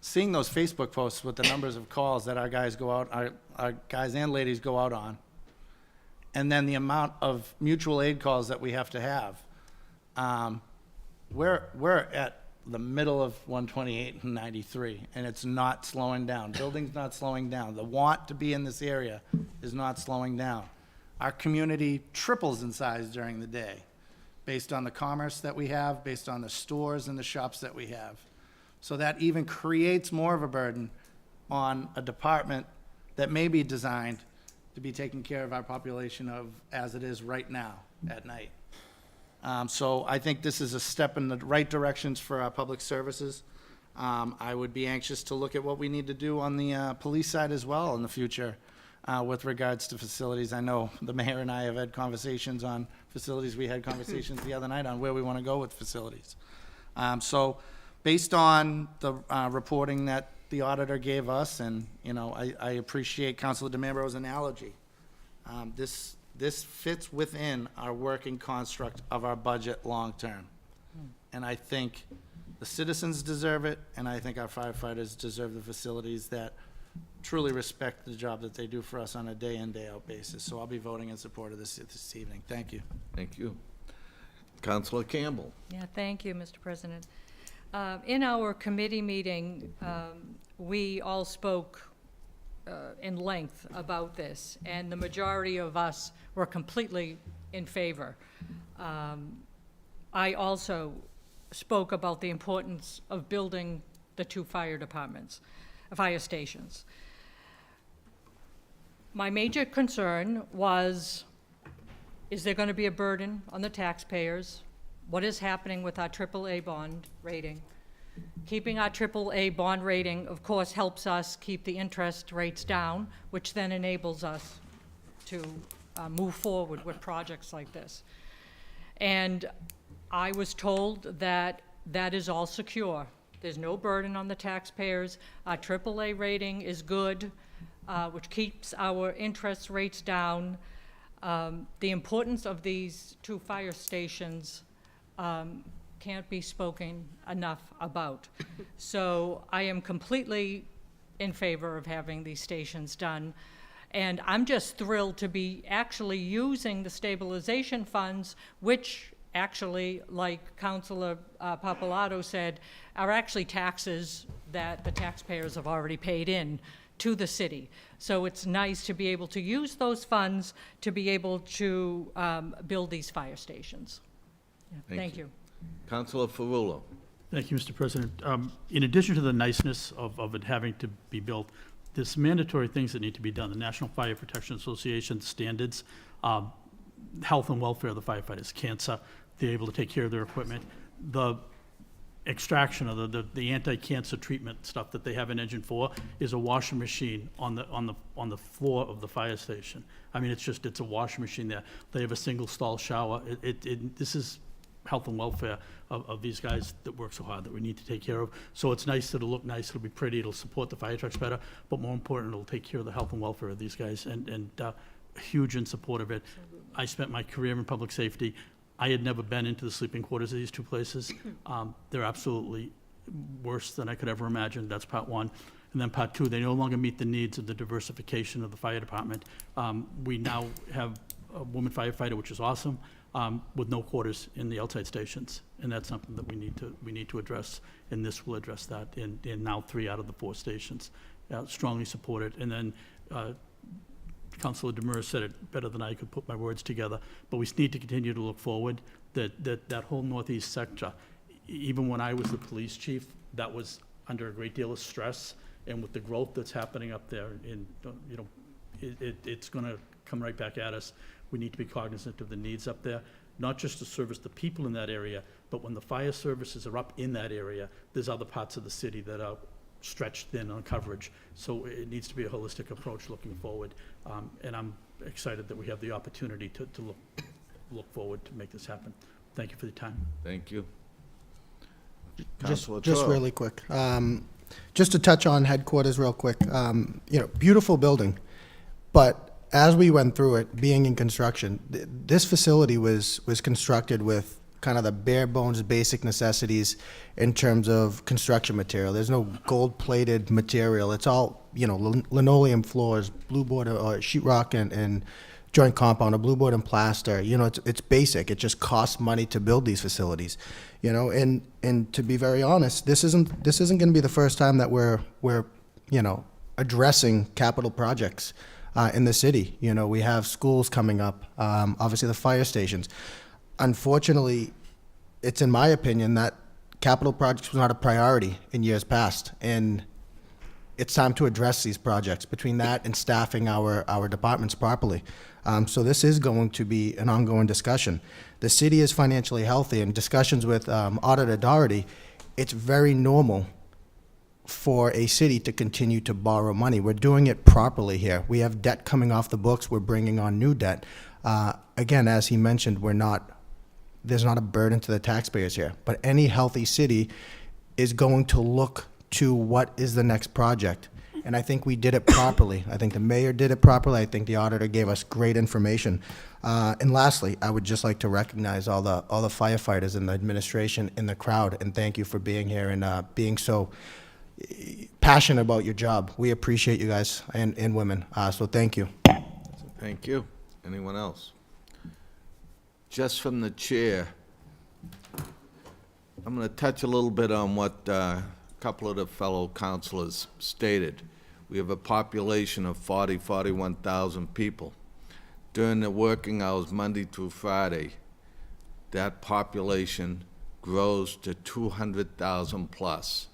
seeing those Facebook posts with the numbers of calls that our guys go out, our guys and ladies go out on, and then the amount of mutual aid calls that we have to have, we're at the middle of 128 and 93, and it's not slowing down. Building's not slowing down. The want to be in this area is not slowing down. Our community triples in size during the day based on the commerce that we have, based on the stores and the shops that we have. So that even creates more of a burden on a department that may be designed to be taking care of our population as it is right now at night. So I think this is a step in the right directions for our public services. I would be anxious to look at what we need to do on the police side as well in the future with regards to facilities. I know the mayor and I have had conversations on facilities. We had conversations the other night on where we want to go with facilities. So based on the reporting that the auditor gave us, and I appreciate Councilor DeMambro's analogy, this fits within our working construct of our budget long-term. And I think the citizens deserve it, and I think our firefighters deserve the facilities that truly respect the job that they do for us on a day-in, day-out basis. So I'll be voting in support of this evening. Thank you. Thank you. Councilor Campbell. Yeah, thank you, Mr. President. In our committee meeting, we all spoke in length about this, and the majority of us were completely in favor. I also spoke about the importance of building the 2 fire stations. My major concern was, is there going to be a burden on the taxpayers? What is happening with our AAA bond rating? Keeping our AAA bond rating, of course, helps us keep the interest rates down, which then enables us to move forward with projects like this. And I was told that that is all secure. There's no burden on the taxpayers. Our AAA rating is good, which keeps our interest rates down. The importance of these 2 fire stations can't be spoken enough about. So I am completely in favor of having these stations done. And I'm just thrilled to be actually using the stabilization funds, which actually, like Councilor Papalato said, are actually taxes that the taxpayers have already paid in to the city. So it's nice to be able to use those funds to be able to build these fire stations. Yeah, thank you. Councilor Ferrullo. Thank you, Mr. President. In addition to the niceness of it having to be built, there's mandatory things that need to be done. The National Fire Protection Association standards, health and welfare of the firefighters, cancer, they're able to take care of their equipment. The extraction of the anti-cancer treatment stuff that they have in Engine 4 is a washing machine on the floor of the fire station. I mean, it's a washing machine there. They have a single stall shower. This is health and welfare of these guys that work so hard that we need to take care of. So it's nice, it'll look nice, it'll be pretty, it'll support the fire trucks better, but more important, it'll take care of the health and welfare of these guys, and huge in support of it. I spent my career in public safety. I had never been into the sleeping quarters of these 2 places. They're absolutely worse than I could ever imagine. That's part 1. And then part 2, they no longer meet the needs of the diversification of the fire department. We now have a woman firefighter, which is awesome, with no quarters in the outside stations. And that's something that we need to address, and this will address that in now 3 out of the 4 stations. Strongly support it. And then Councilor Demers said it better than I could put my words together, but we need to continue to look forward. That whole northeast sector, even when I was the police chief, that was under a great deal of stress, and with the growth that's happening up there, it's going to come right back at us. We need to be cognizant of the needs up there, not just to service the people in that area, but when the fire services are up in that area, there's other parts of the city that are stretched thin on coverage. So it needs to be a holistic approach looking forward. And I'm excited that we have the opportunity to look forward to make this happen. Thank you for the time. Thank you. Just Toro. really quick. Just to touch on headquarters real quick. Beautiful building, but as we went through it, being in construction, this facility was constructed with kind of the bare bones basic necessities in terms of construction material. There's no gold-plated material. It's all, linoleum floors, blueboard or sheetrock and joint compound, or blueboard and plaster. It's basic. It just costs money to build these facilities. And to be very honest, this isn't going to be the first time that we're addressing capital projects in the city. We have schools coming up, obviously the fire stations. Unfortunately, it's in my opinion that capital projects was not a priority in years past, and it's time to address these projects between that and staffing our departments properly. So this is going to be an ongoing discussion. The city is financially healthy, and discussions with Auditor Doherty, it's very normal for a city to continue to borrow money. We're doing it properly here. We have debt coming off the books. We're bringing on new debt. Again, as he mentioned, there's not a burden to the taxpayers here, but any healthy city is going to look to what is the next project. And I think we did it properly. I think the mayor did it properly. I think the auditor gave us great information. And lastly, I would just like to recognize all the firefighters and the administration in the crowd, and thank you for being here and being so passionate about your job. We appreciate you guys and women. So thank you. Thank you. Anyone else? Just from the chair, I'm going to touch a little bit on what a couple of the fellow councilors stated. We have a population of 41,000 people. During the working hours, Monday through Friday, that population grows to 200,000 plus.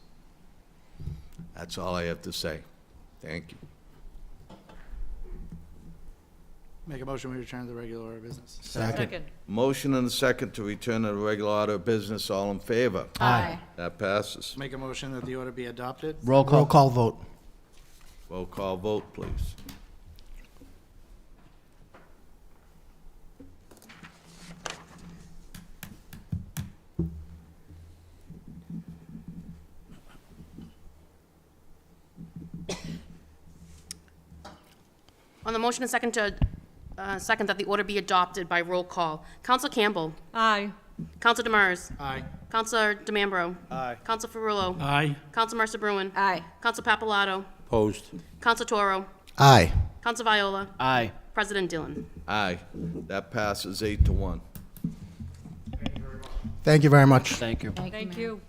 That's all I have to say. Thank you. Make a motion, we return to the regular order of business. Second. Motion and a second to return to the regular order of business. All in favor? Aye. That passes. Make a motion that the order be adopted. Roll call vote. Roll call vote, please. On the motion and second second that the order be adopted by roll call. Counsel Campbell. Aye. Counsel Demers. Aye. Counselor DeMambro. Aye. Counsel Ferrullo. Aye. Counsel Mercer Bruin. Aye. Counsel Papalato. Opposed? Counsel Toro. Aye. Counsel Viola. Aye. President Dillon. Aye. That passes 8-1. Thank you very much. Thank you. Thank you.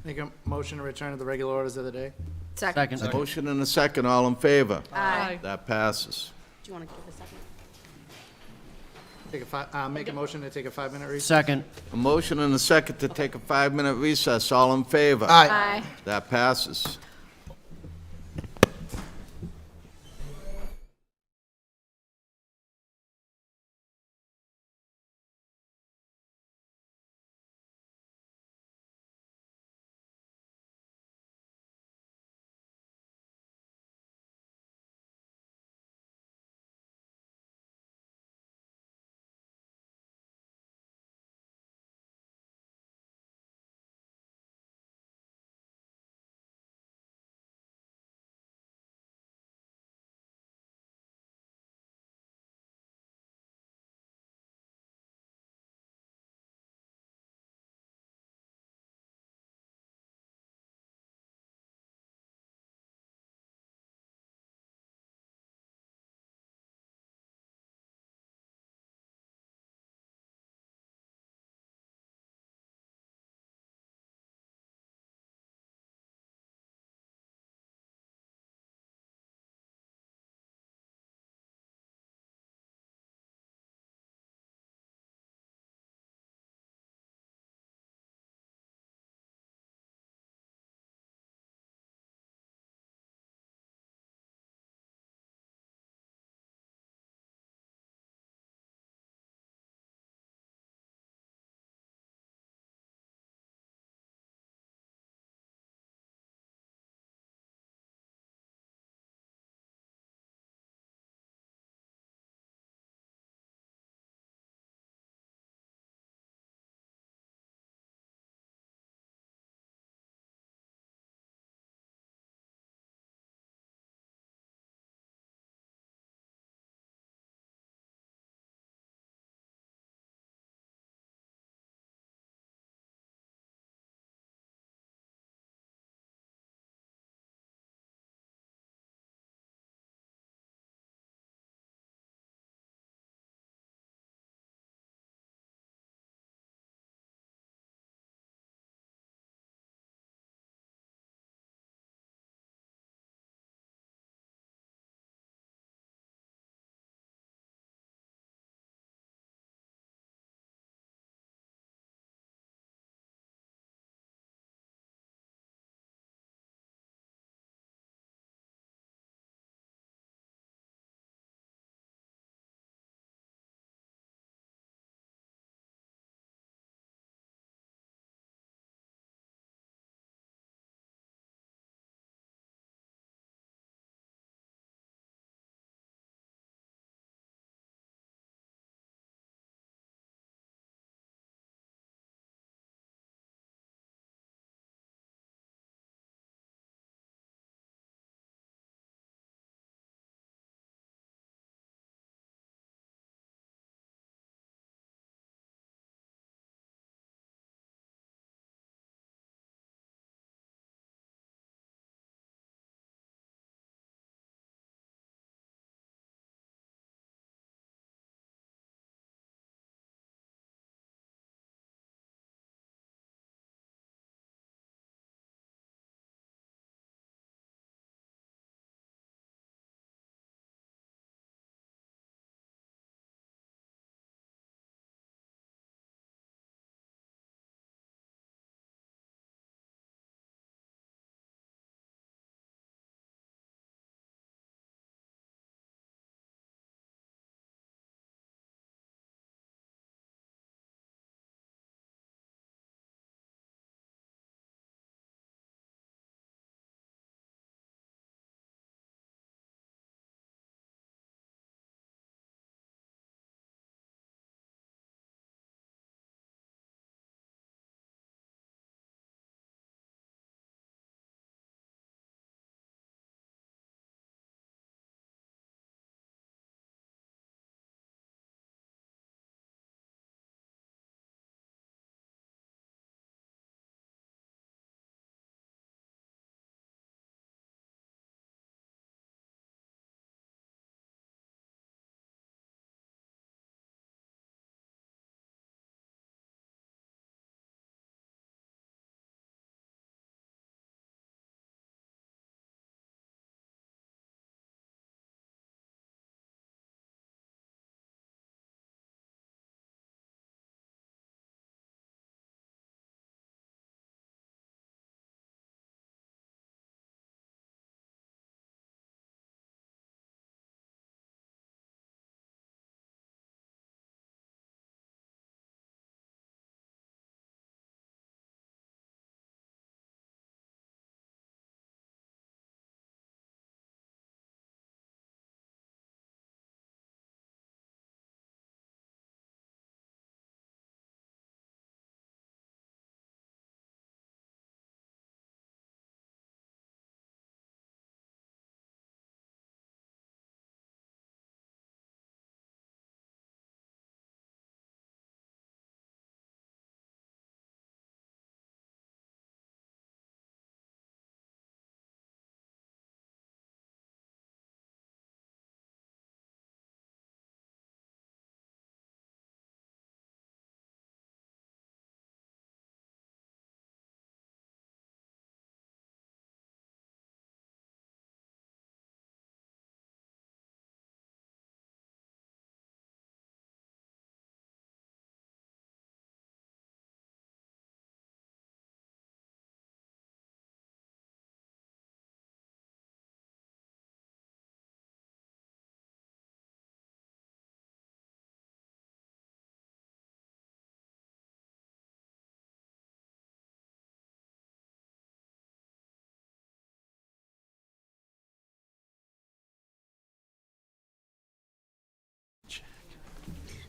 Make a motion to return to the regular orders of the day. Second. Second. Motion and a second. All in favor? Aye. That passes. Do you want to give a second? Make a motion to take a 5-minute recess. Second. A motion and a second to take a 5-minute recess. All in favor? Aye. That passes.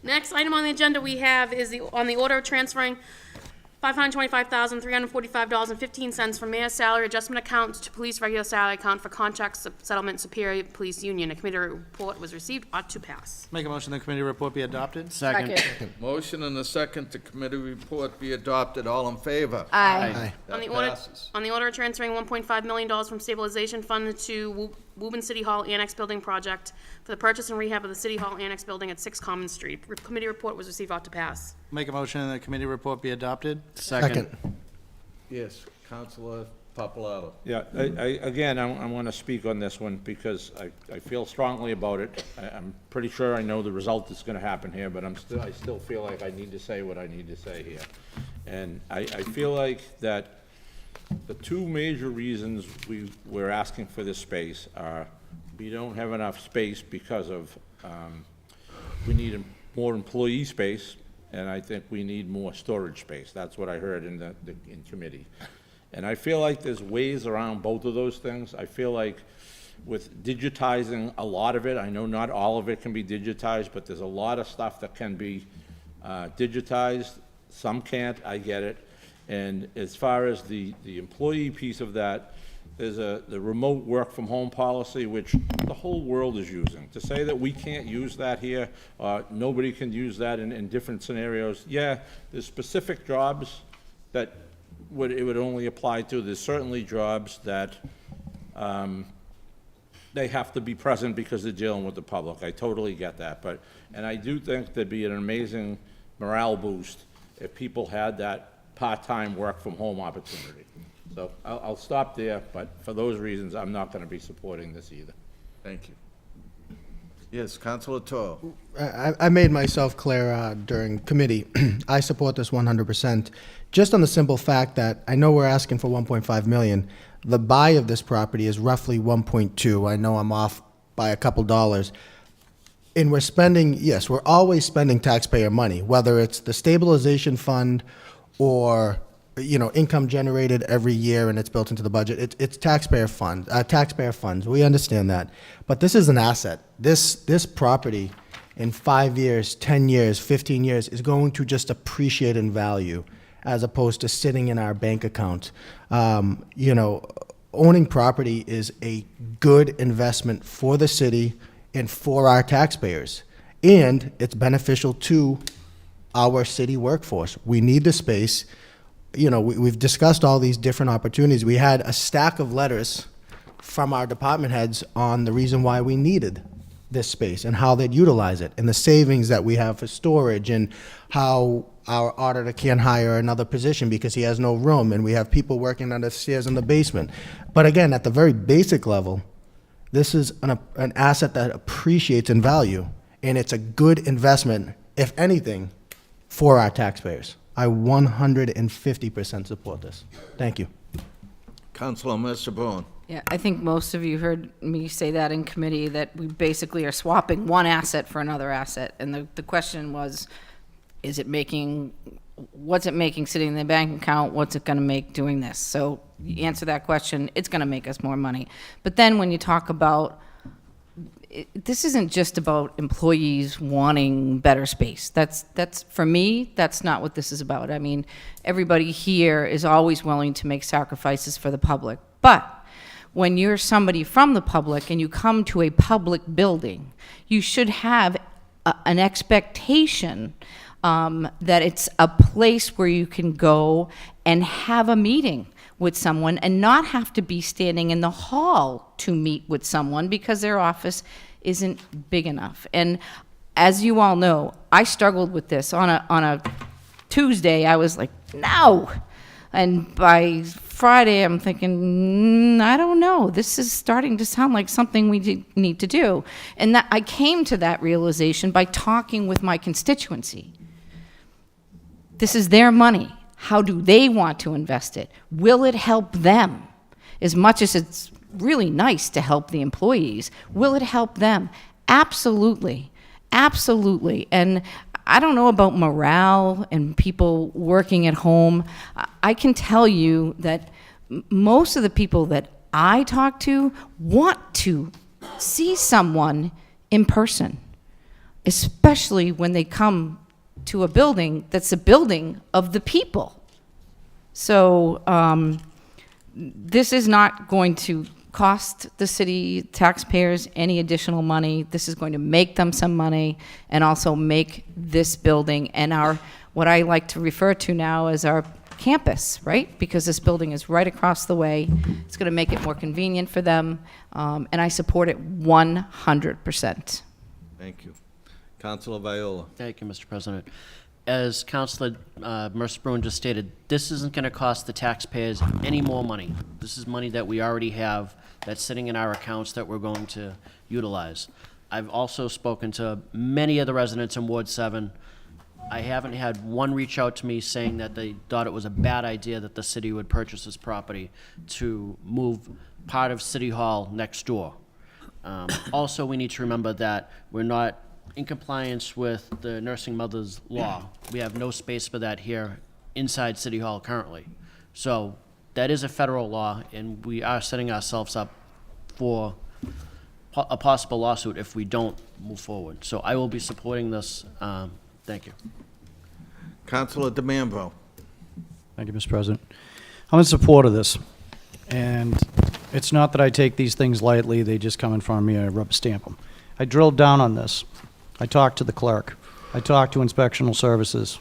Next item on the agenda we have is on the order of transferring $525,345.15 from mayor's salary adjustment account to police regular salary account for contract settlement Superior Police Union. A committee report was received, ought to pass. Make a motion the committee report be adopted? Second. Motion and a second to committee report be adopted. All in favor? Aye. On That the order, passes. on the order of transferring $1.5 million from stabilization fund to Woburn City Hall Annex Building Project for the purchase and rehab of the City Hall Annex Building at 6 Common Street. Committee report was received, ought to pass. Make a motion and the committee report be adopted? Second. Yes, Councilor Papalato. Yeah, again, I want to speak on this one because I feel strongly about it. I'm pretty sure I know the result that's going to happen here, but I still feel like I need to say what I need to say here. And I feel like that the two major reasons we're asking for this space are we don't have enough space because of, we need more employee space, and I think we need more storage space. That's what I heard in in committee. And I feel like there's ways around both of those things. I feel like with digitizing a lot of it, I know not all of it can be digitized, but there's a lot of stuff that can be digitized. Some can't, I get it. And as far as the employee piece of that, there's the remote work from home policy, which the whole world is using. To say that we can't use that here, nobody can use that in different scenarios, yeah, there's specific jobs that it would only apply to. There's certainly jobs that they have to be present because they're dealing with the public. I totally get that. And I do think there'd be an amazing morale boost if people had that part-time work from home opportunity. So I'll stop there, but for those reasons, I'm not going to be supporting this either. Thank you. Yes, Councilor Toro. I made myself clear during committee. I support this 100%, just on the simple fact that I know we're asking for 1.5 million. The buy of this property is roughly 1.2. I know I'm off by a couple dollars. And we're spending, yes, we're always spending taxpayer money, whether it's the stabilization fund or, you know, income generated every year and it's built into the budget. It's taxpayer funds. We understand that. But this is an asset. This property in 5 years, 10 years, 15 years is going to just appreciate in value as opposed to sitting in our bank account. You know, owning property is a good investment for the city and for our taxpayers. And it's beneficial to our city workforce. We need the space. You know, we've discussed all these different opportunities. We had a stack of letters from our department heads on the reason why we needed this space and how they'd utilize it and the savings that we have for storage and how our auditor can't hire another position because he has no room and we have people working under stairs in the basement. But again, at the very basic level, this is an asset that appreciates in value, and it's a good investment, if anything, for our taxpayers. I 150% support this. Thank you. Councilor Mr. Boone. Yeah, I think most of you heard me say that in committee, that we basically are swapping one asset for another asset. And the question was, what's it making sitting in the bank account? What's it going to make doing this? So you answer that question, it's going to make us more money. But then when you talk about, this isn't just about employees wanting better space. That's for me, that's not what this is about. I mean, everybody here is always willing to make sacrifices for the public. But when you're somebody from the public and you come to a public building, you should have an expectation that it's a place where you can go and have a meeting with someone and not have to be standing in the hall to meet with someone because their office isn't big enough. And as you all know, I struggled with this. On a Tuesday, I was like, no. And by Friday, I'm thinking, I don't know. This is starting to sound like something we need to do. And I came to that realization by talking with my constituency. This is their money. How do they want to invest it? Will it help them? As much as it's really nice to help the employees, will it help them? Absolutely. Absolutely. And I don't know about morale and people working at home. I can tell you that most of the people that I talk to want to see someone in person. especially when they come to a building that's a building of the people. So this is not going to cost the city taxpayers any additional money. This is going to make them some money and also make this building and our, what I like to refer to now as our campus, right? Because this building is right across the way. It's going to make it more convenient for them, and I support it 100%. Thank you. Councilor Viola. Thank you, Mr. President. As Councilor Mercer-Bruin just stated, this isn't going to cost the taxpayers any more money. This is money that we already have that's sitting in our accounts that we're going to utilize. I've also spoken to many of the residents in Ward 7. I haven't had one reach out to me saying that they thought it was a bad idea that the city would purchase this property to move part of City Hall next door. Also, we need to remember that we're not in compliance with the nursing mothers law. We have no space for that here inside City Hall currently. So that is a federal law, and we are setting ourselves up for a possible lawsuit if we don't move forward. So I will be supporting this. Thank you. Councilor DeMambro. Thank you, Mr. President. I'm in support of this, and it's not that I take these things lightly. They just come in front of me, I rubber stamp them. I drilled down on this. I talked to the clerk. I talked to inspectional services.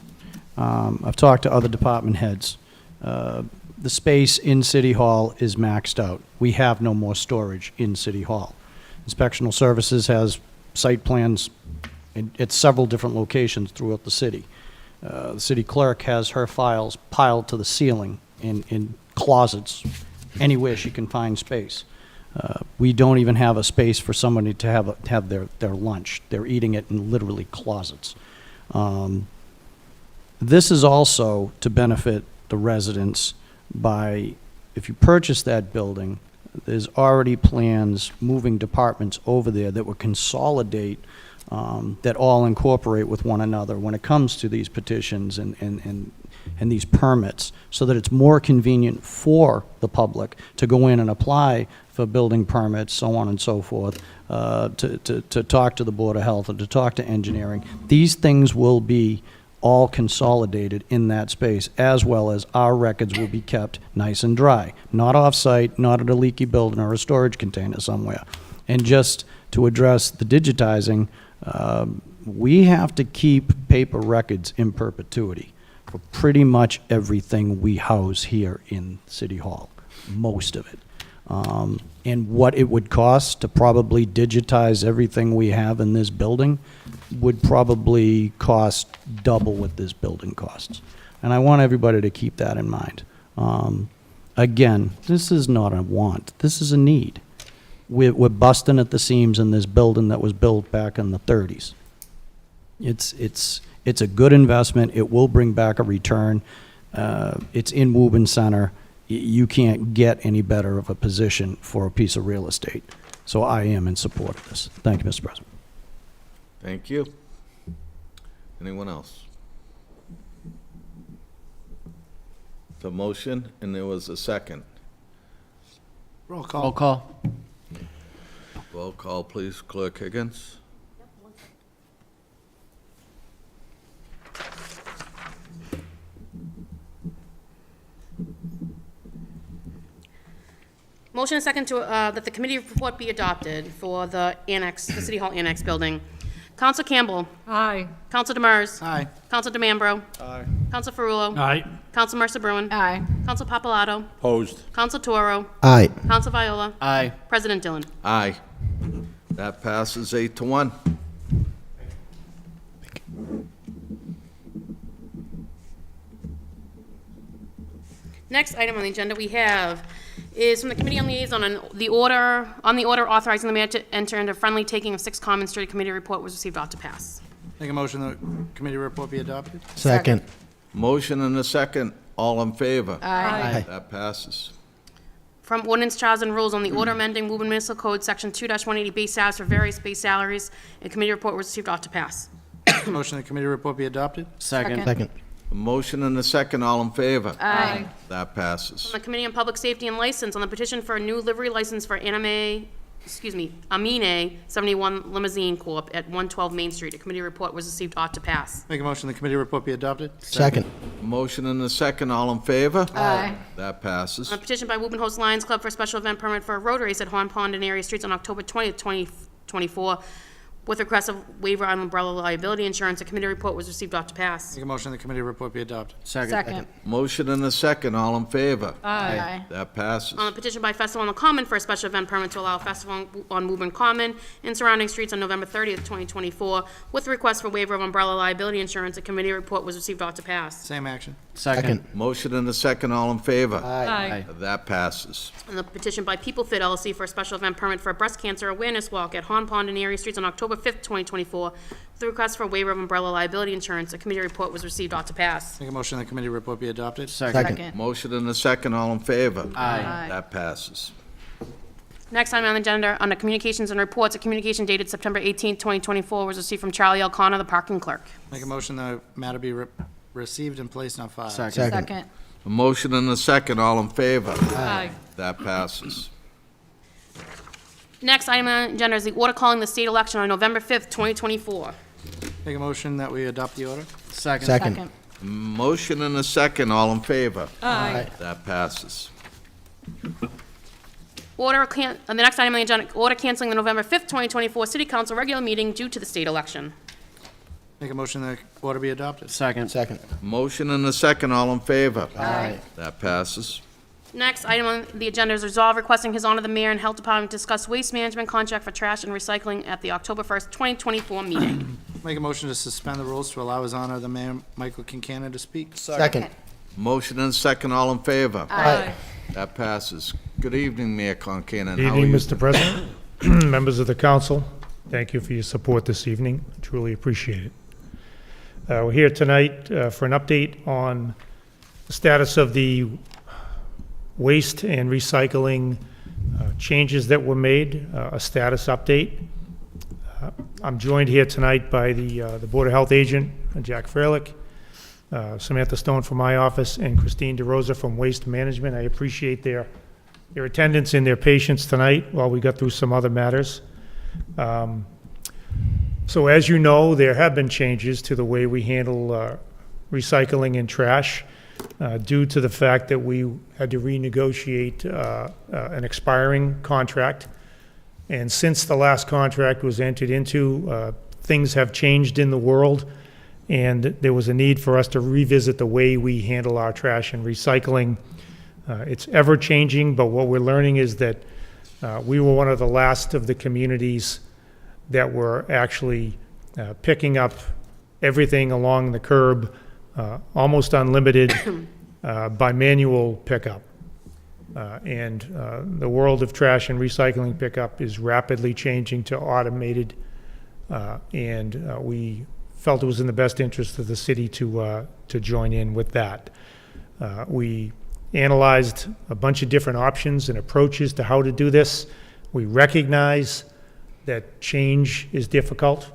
I've talked to other department heads. The space in City Hall is maxed out. We have no more storage in City Hall. Inspectional services has site plans at several different locations throughout the city. The city clerk has her files piled to the ceiling in closets, anywhere she can find space. We don't even have a space for somebody to have their lunch. They're eating it in literally closets. This is also to benefit the residents by, if you purchase that building, there's already plans moving departments over there that would consolidate, that all incorporate with one another when it comes to these petitions and these permits, so that it's more convenient for the public to go in and apply for building permits, so on and so forth, to talk to the Board of Health or to talk to engineering. These things will be all consolidated in that space, as well as our records will be kept nice and dry, not off-site, not at a leaky building or a storage container somewhere. And just to address the digitizing, we have to keep paper records in perpetuity for pretty much everything we house here in City Hall, most of it. And what it would cost to probably digitize everything we have in this building would probably cost double what this building costs. And I want everybody to keep that in mind. Again, this is not a want, this is a need. We're busting at the seams in this building that was built back in the 30s. It's a good investment. It will bring back a return. It's in Woburn Center. You can't get any better of a position for a piece of real estate. So I am in support of this. Thank you, Mr. President. Thank you. Anyone else? The motion, and there was a second. Roll call. Roll call. Roll call, please, Clerk Higgins. Motion and second to, that the committee report be adopted for the annex, the City Hall Annex building. Counsel Campbell. Aye. Counsel Demers. Aye. Counsel DeMambro. Aye. Counsel Ferrullo. Aye. Counsel Mercer-Bruin. Aye. Counsel Papalato. Opposed? Counsel Toro. Aye. Counsel Viola. Aye. President Dillon. Aye. That passes 8-1. Next item on the agenda we have is from the Committee on Liaison on the order authorizing the mayor to enter into friendly taking of 6 Common Street. Committee report was received, ought to pass. Make a motion that committee report be adopted? Second. Motion and a second. All in favor? Aye. That passes. From Ordinance, Charters, and Rules on the order amending Woburn Municipal Code, Section 2-180 base salaries for various base salaries. A committee report was received, ought to pass. Motion that committee report be adopted? Second. Second. A motion and a second. All in favor? Aye. That passes. From the Committee on Public Safety and License on the petition for a new livery license for Anime Amine 71 Limousine Corp. at 112 Main Street. A committee report was received, ought to pass. Make a motion the committee report be adopted? Second. Motion and a second, all in favor? Aye. That passes. On a petition by Woburn Host Lions Club for a special event permit for a road race at Horn Pond and area streets on October 20th, 2024, with request of waiver on umbrella liability insurance. A committee report was received, ought to pass. Make a motion the committee report be adopted? Second. Motion and a second, all in favor? Aye. That passes. On a petition by Festival on the Common for a special event permit to allow a festival on Woburn Common and surrounding streets on November 30th, 2024, with request for waiver of umbrella liability insurance. A committee report was received, ought to pass. Same action? Second. Motion and a second, all in favor? Aye. That passes. On the petition by People Fit LLC for a special event permit for a breast cancer awareness walk at Horn Pond and area streets on October 5th, 2024, with request for waiver of umbrella liability insurance. A committee report was received, ought to pass. Make a motion the committee report be adopted? Second. Motion and a second, all in favor? Aye. That passes. Next item on the agenda, under communications and reports, a communication dated September 18th, 2024 was received from Charlie L. Connor, the parking clerk. Make a motion the matter be received and placed on file? Second. A motion and a second, all in favor? Aye. That passes. Next item on the agenda is the order calling the state election on November 5th, 2024. Make a motion that we adopt the order? Second. Motion and a second, all in favor? Aye. That passes. The next item on the agenda, order canceling the November 5th, 2024 city council regular meeting due to the state election. Make a motion the order be adopted? Second. Motion and a second, all in favor? That passes. Next item on the agenda is resolve requesting His Honor the Mayor and Health Department discuss waste management contract for trash and recycling at the October 1st, 2024 meeting. Make a motion to suspend the rules to allow His Honor the Mayor, Michael Kincannon, to speak? Second. Motion and a second, all in favor? Aye. That passes. Good evening, Mayor Concanon. Good How are evening, you? Mr. President, members of the council. Thank you for your support this evening. I truly appreciate it. We're here tonight for an update on the status of the waste and recycling changes that were made, a status update. I'm joined here tonight by the Board of Health agent, Jack Freilich, Samantha Stone from my office, and Christine DeRosa from Waste Management. I appreciate their attendance and their patience tonight while we got through some other matters. So as you know, there have been changes to the way we handle recycling and trash due to the fact that we had to renegotiate an expiring contract. And since the last contract was entered into, things have changed in the world, and there was a need for us to revisit the way we handle our trash and recycling. It's ever-changing, but what we're learning is that we were one of the last of the communities that were actually picking up everything along the curb, almost unlimited, by manual pickup. And the world of trash and recycling pickup is rapidly changing to automated, and we felt it was in the best interest of the city to join in with that. We analyzed a bunch of different options and approaches to how to do this. We recognize that change is difficult.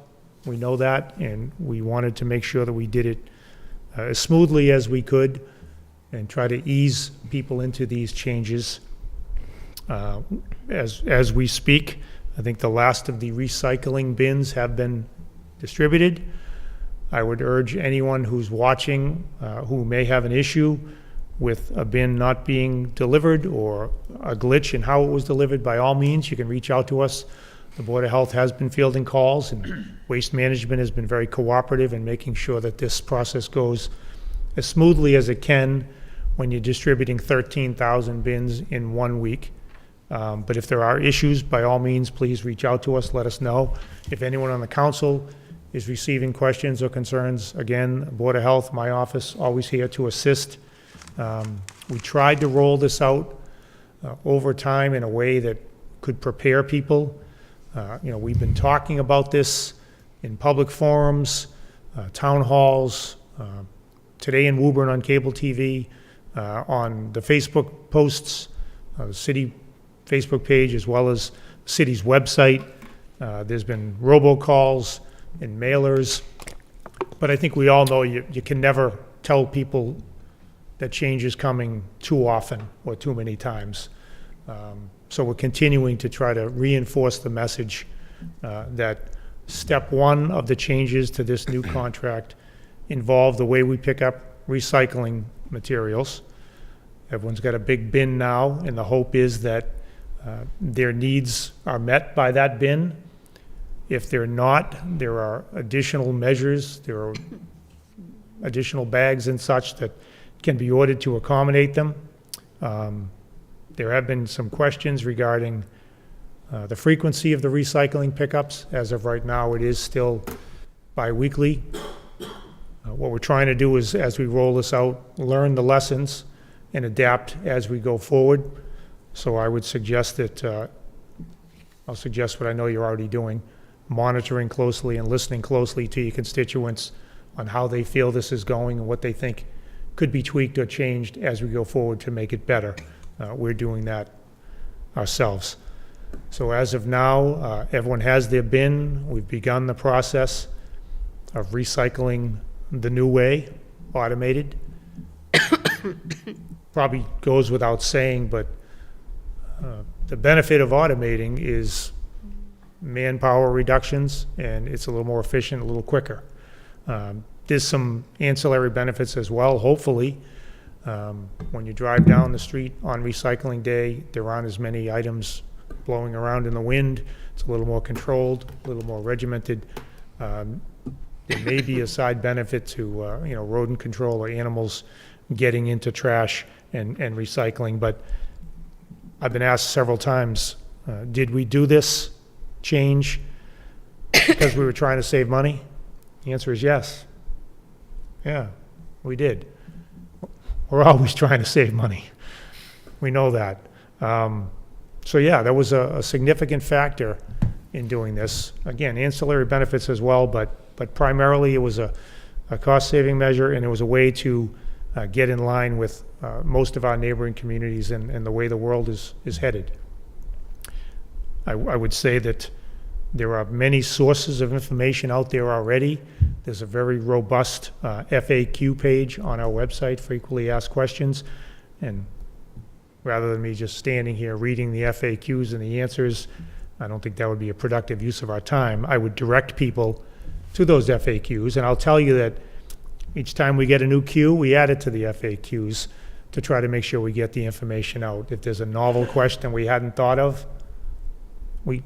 We know that, and we wanted to make sure that we did it as smoothly as we could and try to ease people into these changes. As we speak, I think the last of the recycling bins have been distributed. I would urge anyone who's watching who may have an issue with a bin not being delivered or a glitch in how it was delivered, by all means, you can reach out to us. The Board of Health has been fielding calls, and Waste Management has been very cooperative in making sure that this process goes as smoothly as it can when you're distributing 13,000 bins in 1 week. But if there are issues, by all means, please reach out to us, let us know. If anyone on the council is receiving questions or concerns, again, Board of Health, my office, always here to assist. We tried to roll this out over time in a way that could prepare people. We've been talking about this in public forums, town halls, today in Woburn on cable TV, on the Facebook posts, the city Facebook page, as well as the city's website. There's been robocalls and mailers, but I think we all know you can never tell people that change is coming too often or too many times. So we're continuing to try to reinforce the message that step one of the changes to this new contract involve the way we pick up recycling materials. Everyone's got a big bin now, and the hope is that their needs are met by that bin. If they're not, there are additional measures, there are additional bags and such that can be ordered to accommodate them. There have been some questions regarding the frequency of the recycling pickups. As of right now, it is still bi-weekly. What we're trying to do is, as we roll this out, learn the lessons and adapt as we go forward. So I would suggest that, I'll suggest what I know you're already doing, monitoring closely and listening closely to your constituents on how they feel this is going and what they think could be tweaked or changed as we go forward to make it better. We're doing that ourselves. So as of now, everyone has their bin. We've begun the process of recycling the new way, automated. Probably goes without saying, but the benefit of automating is manpower reductions, and it's a little more efficient, a little quicker. There's some ancillary benefits as well, hopefully. When you drive down the street on recycling day, there aren't as many items blowing around in the wind. It's a little more controlled, a little more regimented. There may be a side benefit to rodent control or animals getting into trash and recycling, but I've been asked several times, did we do this change because we were trying to save money? The answer is yes. Yeah, we did. We're always trying to save money. We know that. So yeah, that was a significant factor in doing this. Again, ancillary benefits as well, but primarily it was a cost-saving measure, and it was a way to get in line with most of our neighboring communities and the way the world is headed. I would say that there are many sources of information out there already. There's a very robust FAQ page on our website, frequently asked questions, and rather than me just standing here reading the FAQs and the answers, I don't think that would be a productive use of our time. I would direct people to those FAQs, and I'll tell you that each time we get a new queue, we add it to the FAQs to try to make sure we get the information out. If there's a novel question we hadn't thought of, we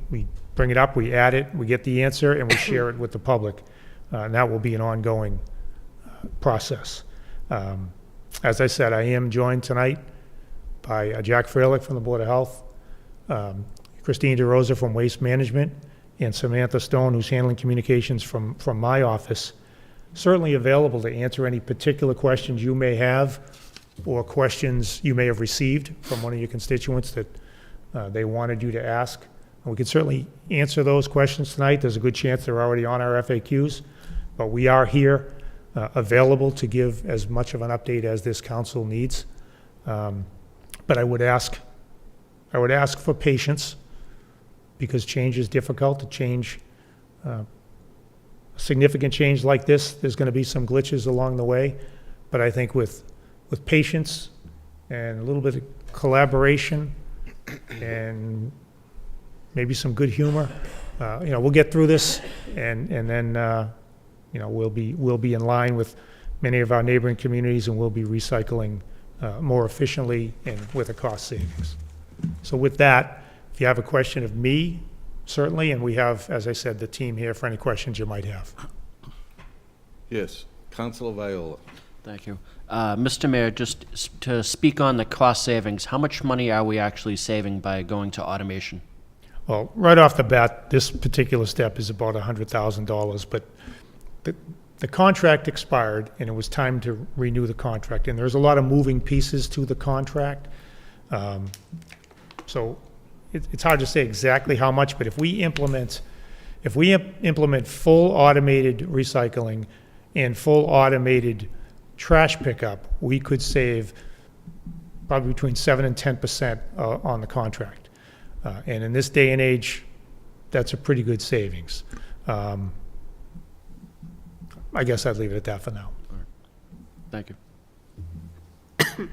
bring it up, we add it, we get the answer, and we share it with the public. And that will be an ongoing process. As I said, I am joined tonight by Jack Freilich from the Board of Health, Christine DeRosa from Waste Management, and Samantha Stone, who's handling communications from my office. Certainly available to answer any particular questions you may have or questions you may have received from one of your constituents that they wanted you to ask. And we can certainly answer those questions tonight. There's a good chance they're already on our FAQs, but we are here available to give as much of an update as this council needs. But I would ask for patience, because change is difficult. To change significant change like this, there's going to be some glitches along the way, but I think with patience and a little bit of collaboration and maybe some good humor, we'll get through this, and then we'll be in line with many of our neighboring communities, and we'll be recycling more efficiently and with a cost savings. So with that, if you have a question of me, certainly, and we have, as I said, the team here for any questions you might have. Yes, Councilor Viola. Thank you. Mr. Mayor, just to speak on the cost savings, how much money are we actually saving by going to automation? Well, right off the bat, this particular step is about $100,000, but the contract expired, and it was time to renew the contract, and there's a lot of moving pieces to the contract. So it's hard to say exactly how much, but if we implement full automated recycling and full automated trash pickup, we could save probably between 7 and 10% on the contract. And in this day and age, that's a pretty good savings. I guess I'd leave it at that for now. All right. Thank you.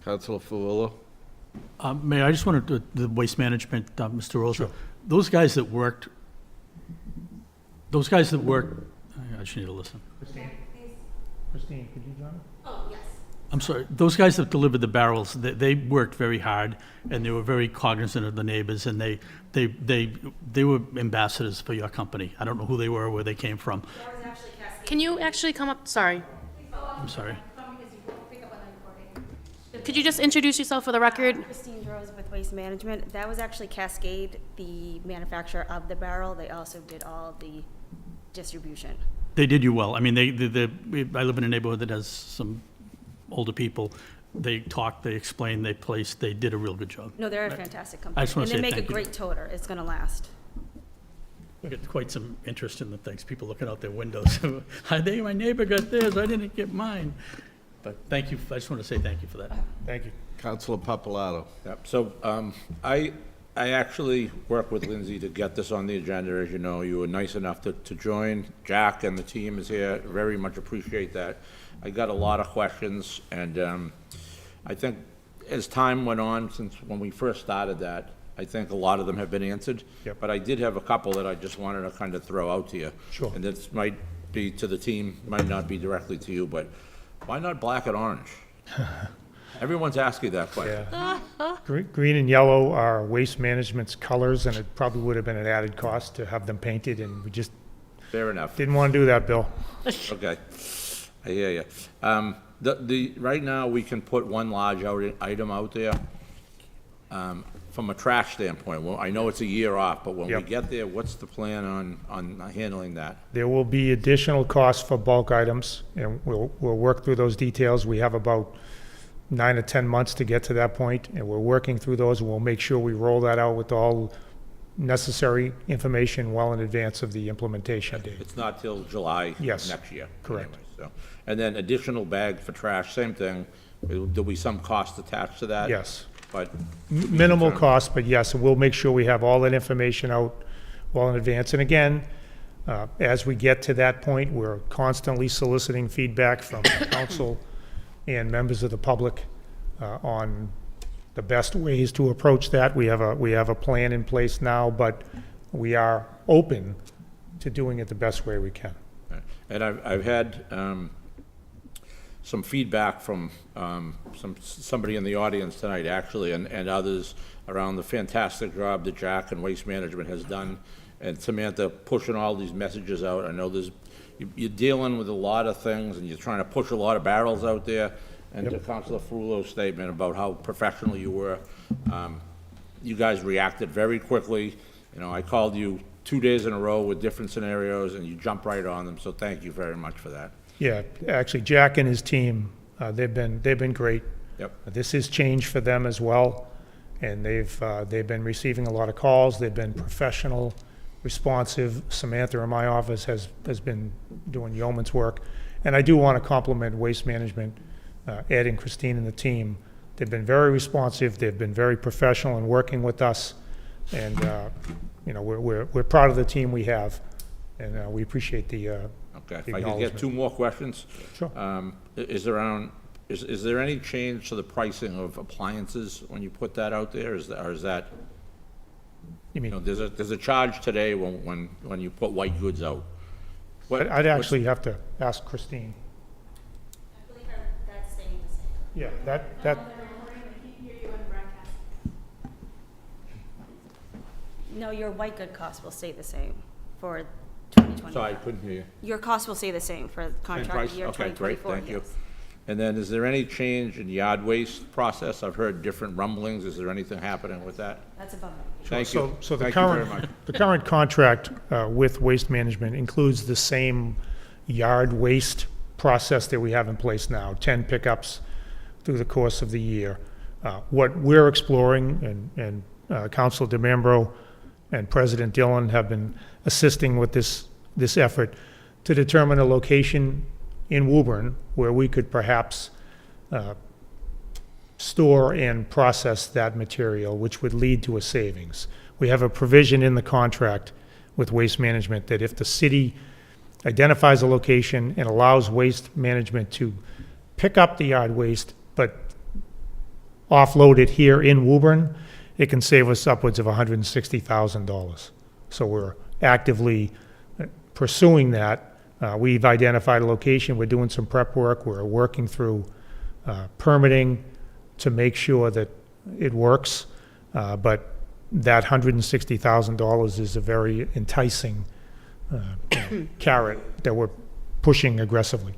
Councilor Fuller. Mayor, I just wanted to, the waste management, Mr. Rosa, those guys that worked, I just need to listen. Christine, could you join? I'm sorry, those guys that delivered the barrels, they worked very hard, and they were very cognizant of the neighbors, and they were ambassadors for your company. I don't know who they were or where they came from. Can you actually come up, sorry. I'm sorry. Could you just introduce yourself for the record? Christine Rose with Waste Management. That was actually Cascade, the manufacturer of the barrel. They also did all the distribution. They did you well. I mean, I live in a neighborhood that has some older people. They talked, they explained, they placed, they did a real good job. No, they're a fantastic company. I just want to say And they thank make a you. great toter. It's going to last. We get quite some interest in the things, people looking out their windows. My neighbor got theirs, I didn't get mine. But thank you, I just want to say thank you for that. Thank you. Councilor Papalato. Yep, so, I actually worked with Lindsay to get this on the agenda, as you know. You were nice enough to join. Jack and the team is here, very much appreciate that. I got a lot of questions, and, I think as time went on, since when we first started that, I think a lot of them have been answered. Yep. But I did have a couple that I just wanted to kind of throw out to you. Sure. And this might be to the team, might not be directly to you, but why not black and orange? Everyone's asking that question. Yeah. Green and yellow are Waste Management's colors, and it probably would have been an added cost to have them painted, and we just Fair enough. didn't want to do that, Bill. Okay, I hear you. Right now, we can put one large item out there. From a trash standpoint, well, I know it's a year off, but when we Yep. get there, what's the plan on handling that? There will be additional costs for bulk items, and we'll work through those details. We have about 9 or 10 months to get to that point, and we're working through those, and we'll make sure we roll that out with all necessary information well in advance of the implementation date. It's not till July Yes, next year. correct. anyway, so. And then additional bag for trash, same thing. There'll be some cost attached to that? Yes. But Minimal cost, but yes, and we'll make sure we have all that information out well in advance. And again, as we get to that point, we're constantly soliciting feedback from council and members of the public on the best ways to approach that. We have a plan in place now, but we are open to doing it the best way we can. And I've had some feedback from somebody in the audience tonight, actually, and others around the fantastic job that Jack and Waste Management has done, and Samantha pushing all these messages out. I know you're dealing with a lot of things, and you're trying to push a lot of barrels out there. And to Councilor Frulo's statement about how professional you were, you guys reacted very quickly. You know, I called you 2 days in a row with different scenarios, and you jumped right on them, so thank you very much for that. Yeah, actually, Jack and his team, they've been great. Yep. This is change for them as well, and they've been receiving a lot of calls. They've been professional, responsive. Samantha in my office has been doing yeoman's work, and I do want to compliment Waste Management, Ed and Christine and the team. They've been very responsive. They've been very professional in working with us, and you know, we're proud of the team we have, and we appreciate the. Okay, if I could get two more questions? Sure. Is there any change to the pricing of appliances when you put that out there? Or is that? You mean? You know, there's a charge today when you put white goods out. I'd actually have to ask Christine. I believe that's staying the same. Yeah, that. No, your white good cost will stay the same for 2024. Sorry, I couldn't hear you. Your cost will stay the same for the Same contract price? year Okay, great, 2024. thank you. Yes. And then, is there any change in yard waste process? I've heard different rumblings. Is there anything happening with that? That's a bummer. Thank you. So the Thank you very current, much. the current contract with Waste Management includes the same yard waste process that we have in place now, 10 pickups through the course of the year. What we're exploring, and Councilor DeMambro and President Dillon have been assisting with this effort to determine a location in Woburn where we could perhaps store and process that material, which would lead to a savings. We have a provision in the contract with Waste Management that if the city identifies a location and allows Waste Management to pick up the yard waste, but offload it here in Woburn, it can save us upwards of $160,000. So we're actively pursuing that. We've identified a location, we're doing some prep work, we're working through permitting to make sure that it works, but that $160,000 is a very enticing carrot that we're pushing aggressively.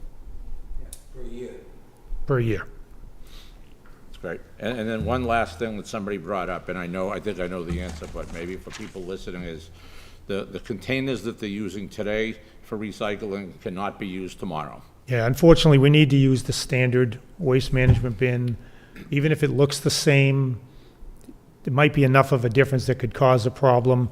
Per year. That's great. And then one last thing that somebody brought up, and I think I know the answer, but maybe for people listening, is the containers that they're using today for recycling cannot be used tomorrow. Yeah, unfortunately, we need to use the standard waste management bin. Even if it looks the same, there might be enough of a difference that could cause a problem,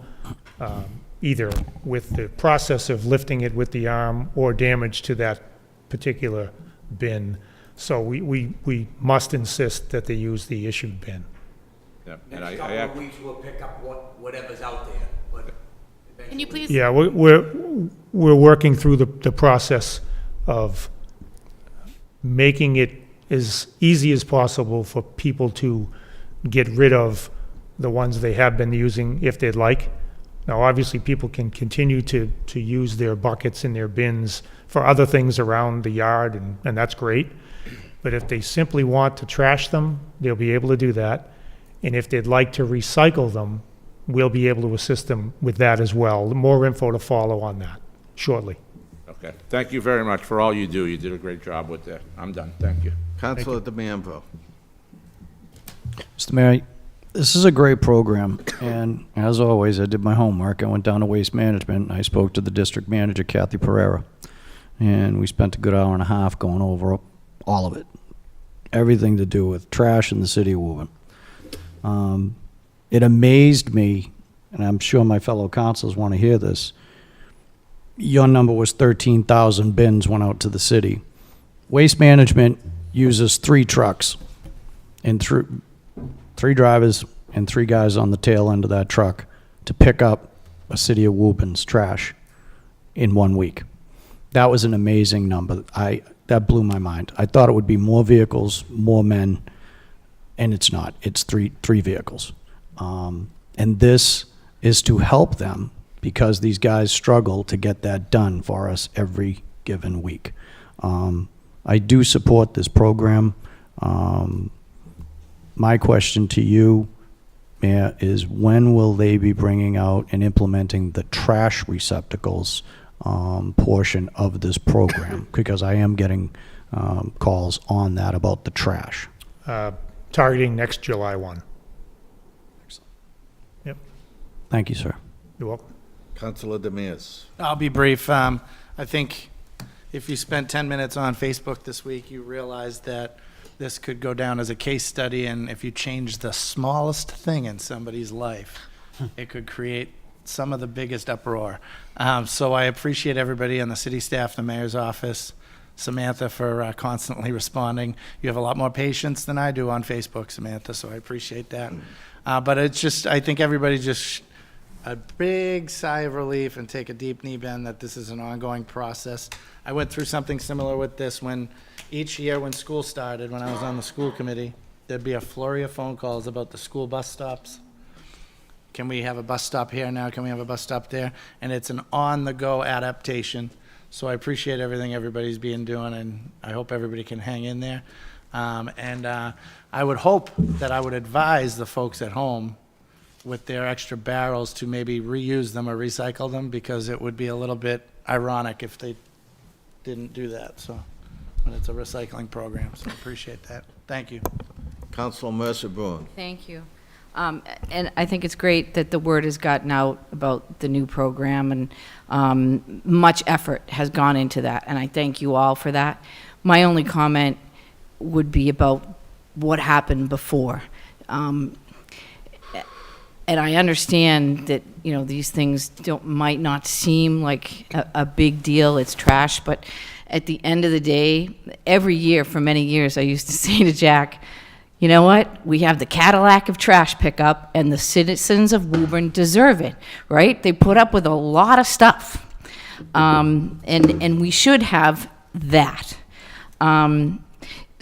either with the process of lifting it with the arm or damage to that particular bin. So we must insist that they use the issued bin. Yeah, and Next couple of weeks, we'll pick up whatever's out there, but Can you please? Yeah, we're working through the process of making it as easy as possible for people to get rid of the ones they have been using if they'd like. Now, obviously, people can continue to use their buckets and their bins for other things around the yard, and that's great. But if they simply want to trash them, they'll be able to do that. And if they'd like to recycle them, we'll be able to assist them with that as well. More info to follow on that shortly. Okay. Thank you very much for all you do. You did a great job with that. I'm done. Thank you. Councilor DeMambro. Mr. Mayor, this is a great program, and as always, I did my homework. I went down to Waste Management, and I spoke to the district manager, Kathy Pereira, and we spent a good hour and a half going over all of it, everything to do with trash in the city of Woburn. It amazed me, and I'm sure my fellow councilors want to hear this. Your number was 13,000 bins went out to the city. Waste Management uses 3 trucks and 3 drivers and 3 guys on the tail end of that truck to pick up a city of Woburn's trash in 1 week. That was an amazing number. That blew my mind. I thought it would be more vehicles, more men, and it's not. It's three vehicles. And this is to help them because these guys struggle to get that done for us every given week. I do support this program. My question to you, Mayor, is when will they be bringing out and implementing the trash receptacles portion of this program? Because I am getting calls on that about the trash. Targeting next July 1. Yep. Thank you, sir. You're welcome. Councilor Demers. I'll be brief. I think if you spent 10 minutes on Facebook this week, you realize that this could go down as a case study, and if you change the smallest thing in somebody's life, it could create some of the biggest uproar. So I appreciate everybody on the city staff, the mayor's office, Samantha for constantly responding. You have a lot more patience than I do on Facebook, Samantha, so I appreciate that. But it's just, I think everybody just a big sigh of relief and take a deep knee bend that this is an ongoing process. I went through something similar with this when each year when school started, when I was on the school committee, there'd be a flurry of phone calls about the school bus stops. Can we have a bus stop here now? Can we have a bus stop there? And it's an on-the-go adaptation. So I appreciate everything everybody's been doing, and I hope everybody can hang in there. I would hope that I would advise the folks at home with their extra barrels to maybe reuse them or recycle them, because it would be a little bit ironic if they didn't do that. So, when it's a recycling program, so I appreciate that. Thank you. Councilor Mercer Bruin. Thank you. And I think it's great that the word has gotten out about the new program, and much effort has gone into that, and I thank you all for that. My only comment would be about what happened before. And I understand that, you know, these things might not seem like a big deal, it's trash, but at the end of the day, every year for many years, I used to say to Jack, you know what? We have the Cadillac of trash pickup, and the citizens of Woburn deserve it, right? They put up with a lot of stuff, and we should have that.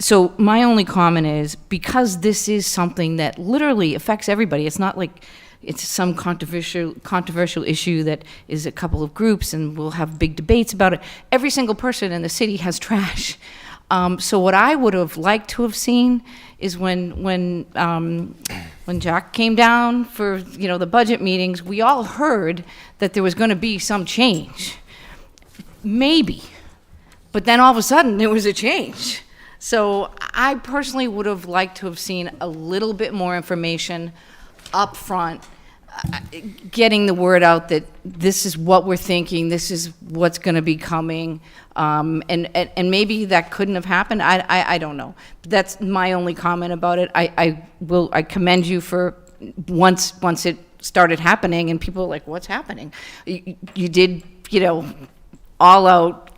So my only comment is, because this is something that literally affects everybody, it's not like it's some controversial issue that is a couple of groups and we'll have big debates about it. Every single person in the city has trash. So what I would have liked to have seen is when Jack came down for, the budget meetings, we all heard that there was going to be some change. Maybe. But then all of a sudden, there was a change. So I personally would have liked to have seen a little bit more information up front, getting the word out that this is what we're thinking, this is what's going to be coming, and maybe that couldn't have happened. I don't know. That's my only comment about it. I commend you for once it started happening and people were like, what's happening? You did, all out,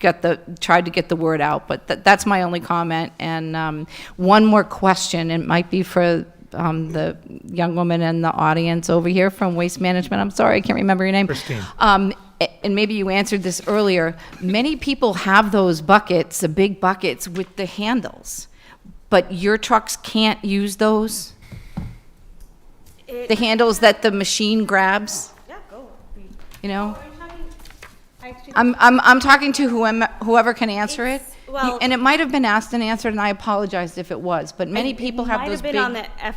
tried to get the word out, but that's my only comment. And one more question, it might be for the young woman in the audience over here from Waste Management. I'm sorry, I can't remember your name. Christine. And maybe you answered this earlier. Many people have those buckets, the big buckets with the handles, but your trucks can't use those? The handles that the machine grabs? Yeah, go. I'm talking to whoever can answer it. Well- And it might have been asked and answered, and I apologize if it was, but many people have those big... Might have been on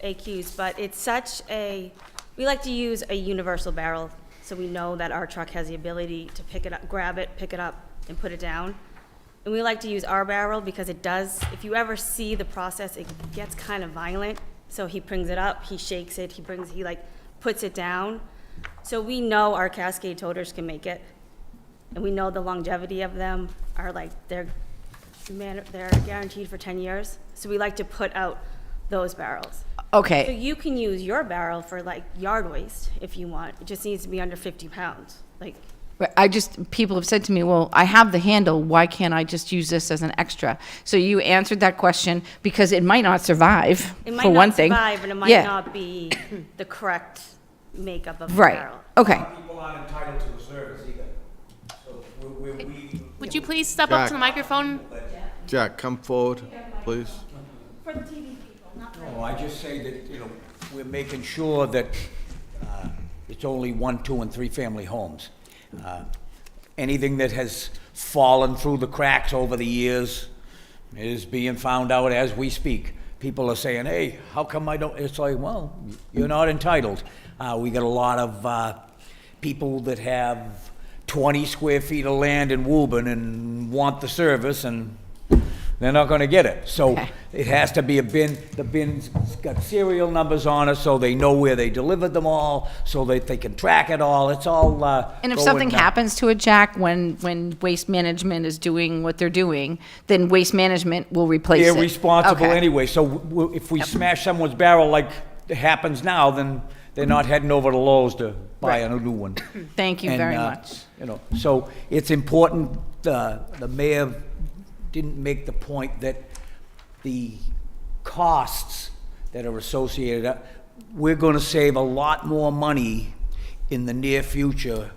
the FAQs, but it's such a, we like to use a universal barrel, so we know that our truck has the ability to pick it up, grab it, pick it up, and put it down. And we like to use our barrel because it does, if you ever see the process, it gets kind of violent. So he brings it up, he shakes it, he puts it down. So we know our Cascade toters can make it. And we know the longevity of them are they're guaranteed for 10 years. So we like to put out those barrels. Okay. So you can use your barrel for yard waste if you want. It just needs to be under 50 pounds. People have said to me, well, I have the handle, why can't I just use this as an extra? So you answered that question because it might not survive, for one thing. It might not survive, and it might not be the correct makeup of the barrel. Okay. People aren't entitled to the service either. So Would you please step up to the microphone? Jack, come forward, please. For the TV people, not for... No, I just say that, we're making sure that it's only 1, 2, and 3 family homes. Anything that has fallen through the cracks over the years is being found out as we speak. People are saying, hey, how come I don't? It's like, well, you're not entitled. We got a lot of people that have 20 square feet of land in Woburn and want the service, and they're not going to get it. So it has to be a bin. The bin's got serial numbers on it, so they know where they delivered them all, so that they can track it all. It's all And if something happens to it, Jack, when Waste Management is doing what they're doing, then Waste Management will replace it. They're responsible anyway. So if we smash someone's barrel like it happens now, then they're not heading over to Lowe's to buy a new one. Thank you very much. So it's important. The mayor didn't make the point that the costs that are associated, we're going to save a lot more money in the near future.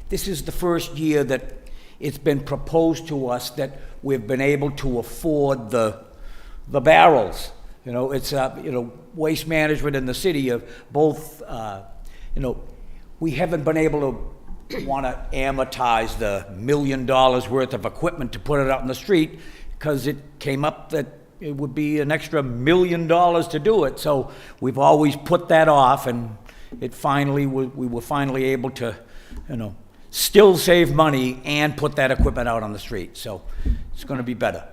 This is the first year that it's been proposed to us that we've been able to afford the barrels. It's Waste Management and the city of both. We haven't been able to want to amortize the $1 million worth of equipment to put it out in the street because it came up that it would be an extra $1 million to do it. So we've always put that off, and we were finally able to, still save money and put that equipment out on the street. So it's going to be better.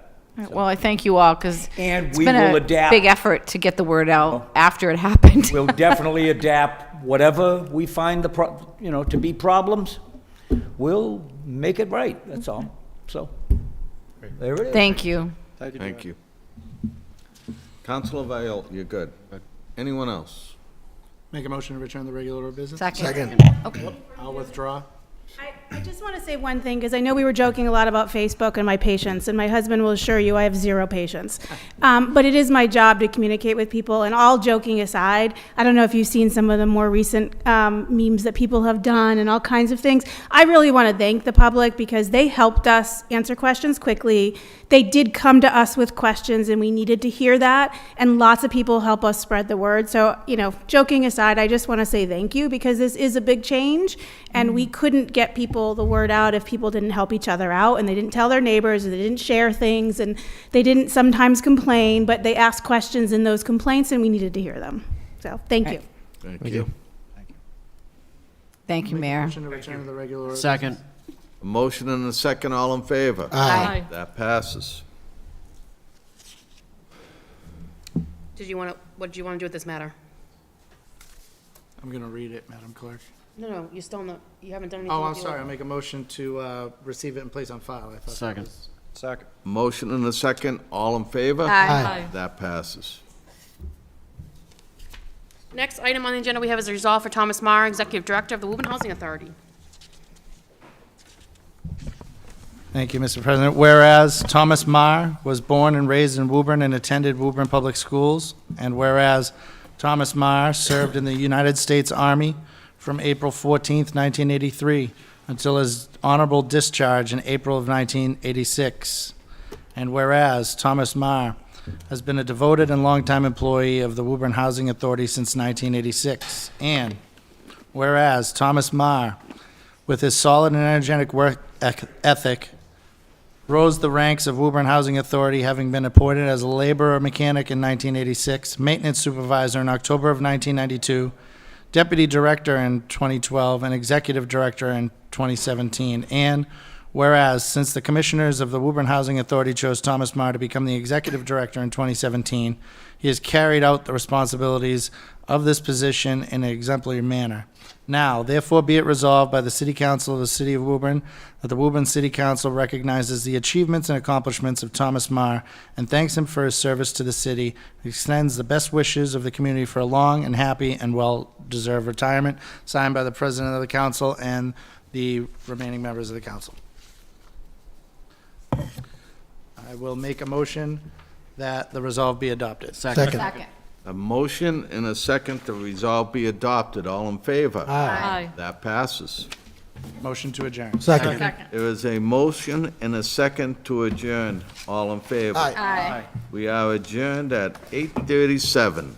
Well, I thank you all because it's we been will a adapt. big effort to get the word out after it happened. We'll definitely adapt whatever we find to be problems. We'll make it right. That's all. So there it is. Thank you. Thank you. Councilor Vale, you're good. Anyone else? Make a motion to return the regular order of business? Second. Okay. I'll withdraw. I just want to say one thing, because I know we were joking a lot about Facebook and my patience, and my husband will assure you I have zero patience. But it is my job to communicate with people, and all joking aside, I don't know if you've seen some of the more recent memes that people have done and all kinds of things. I really want to thank the public because they helped us answer questions quickly. They did come to us with questions, and we needed to hear that, and lots of people help us spread the word. So, joking aside, I just want to say thank you, because this is a big change, and we couldn't get people the word out if people didn't help each other out, and they didn't tell their neighbors, and they didn't share things, and they didn't sometimes complain, but they asked questions in those complaints, and we needed to hear them. So, thank you. Thank you. Thank you, Mayor. Motion to return to the regular order. Second. A motion and a second, all in favor? Aye. That passes. What did you want to do with this matter? I'm going to read it, Madam Clerk. No, you haven't done anything. Oh, I'm with the sorry. order. I'll make a motion to receive it and place on file. I thought that Second. was- Second. Motion and a second, all in favor? Aye. That passes. Next item on the agenda we have is a resolve for Thomas Marr, Executive Director of the Woburn Housing Authority. Thank you, Mr. President. Whereas Thomas Marr was born and raised in Woburn and attended Woburn Public Schools, and whereas Thomas Marr served in the United States Army from April 14th, 1983, until his honorable discharge in April of 1986. And whereas Thomas Marr has been a devoted and longtime employee of the Woburn Housing Authority since 1986. And whereas Thomas Marr, with his solid and energetic work ethic, rose the ranks of Woburn Housing Authority, having been appointed as a laborer mechanic in 1986, maintenance supervisor in October of 1992, deputy director in 2012, and executive director in 2017. And whereas, since the commissioners of the Woburn Housing Authority chose Thomas Marr to become the executive director in 2017, he has carried out the responsibilities of this position in an exemplary manner. Now, therefore, be it resolved by the City Council of the City of Woburn that the Woburn City Council recognizes the achievements and accomplishments of Thomas Marr and thanks him for his service to the city, extends the best wishes of the community for a long and happy and well-deserved retirement, signed by the President of the Council and the remaining members of the Council. I will make a motion that the resolve be adopted. Second. A motion and a second to resolve be adopted. All in favor? Aye. That passes. Motion to adjourn. Second. There is a motion and a second to adjourn. All in favor? Aye. Aye. We are adjourned at 8:37.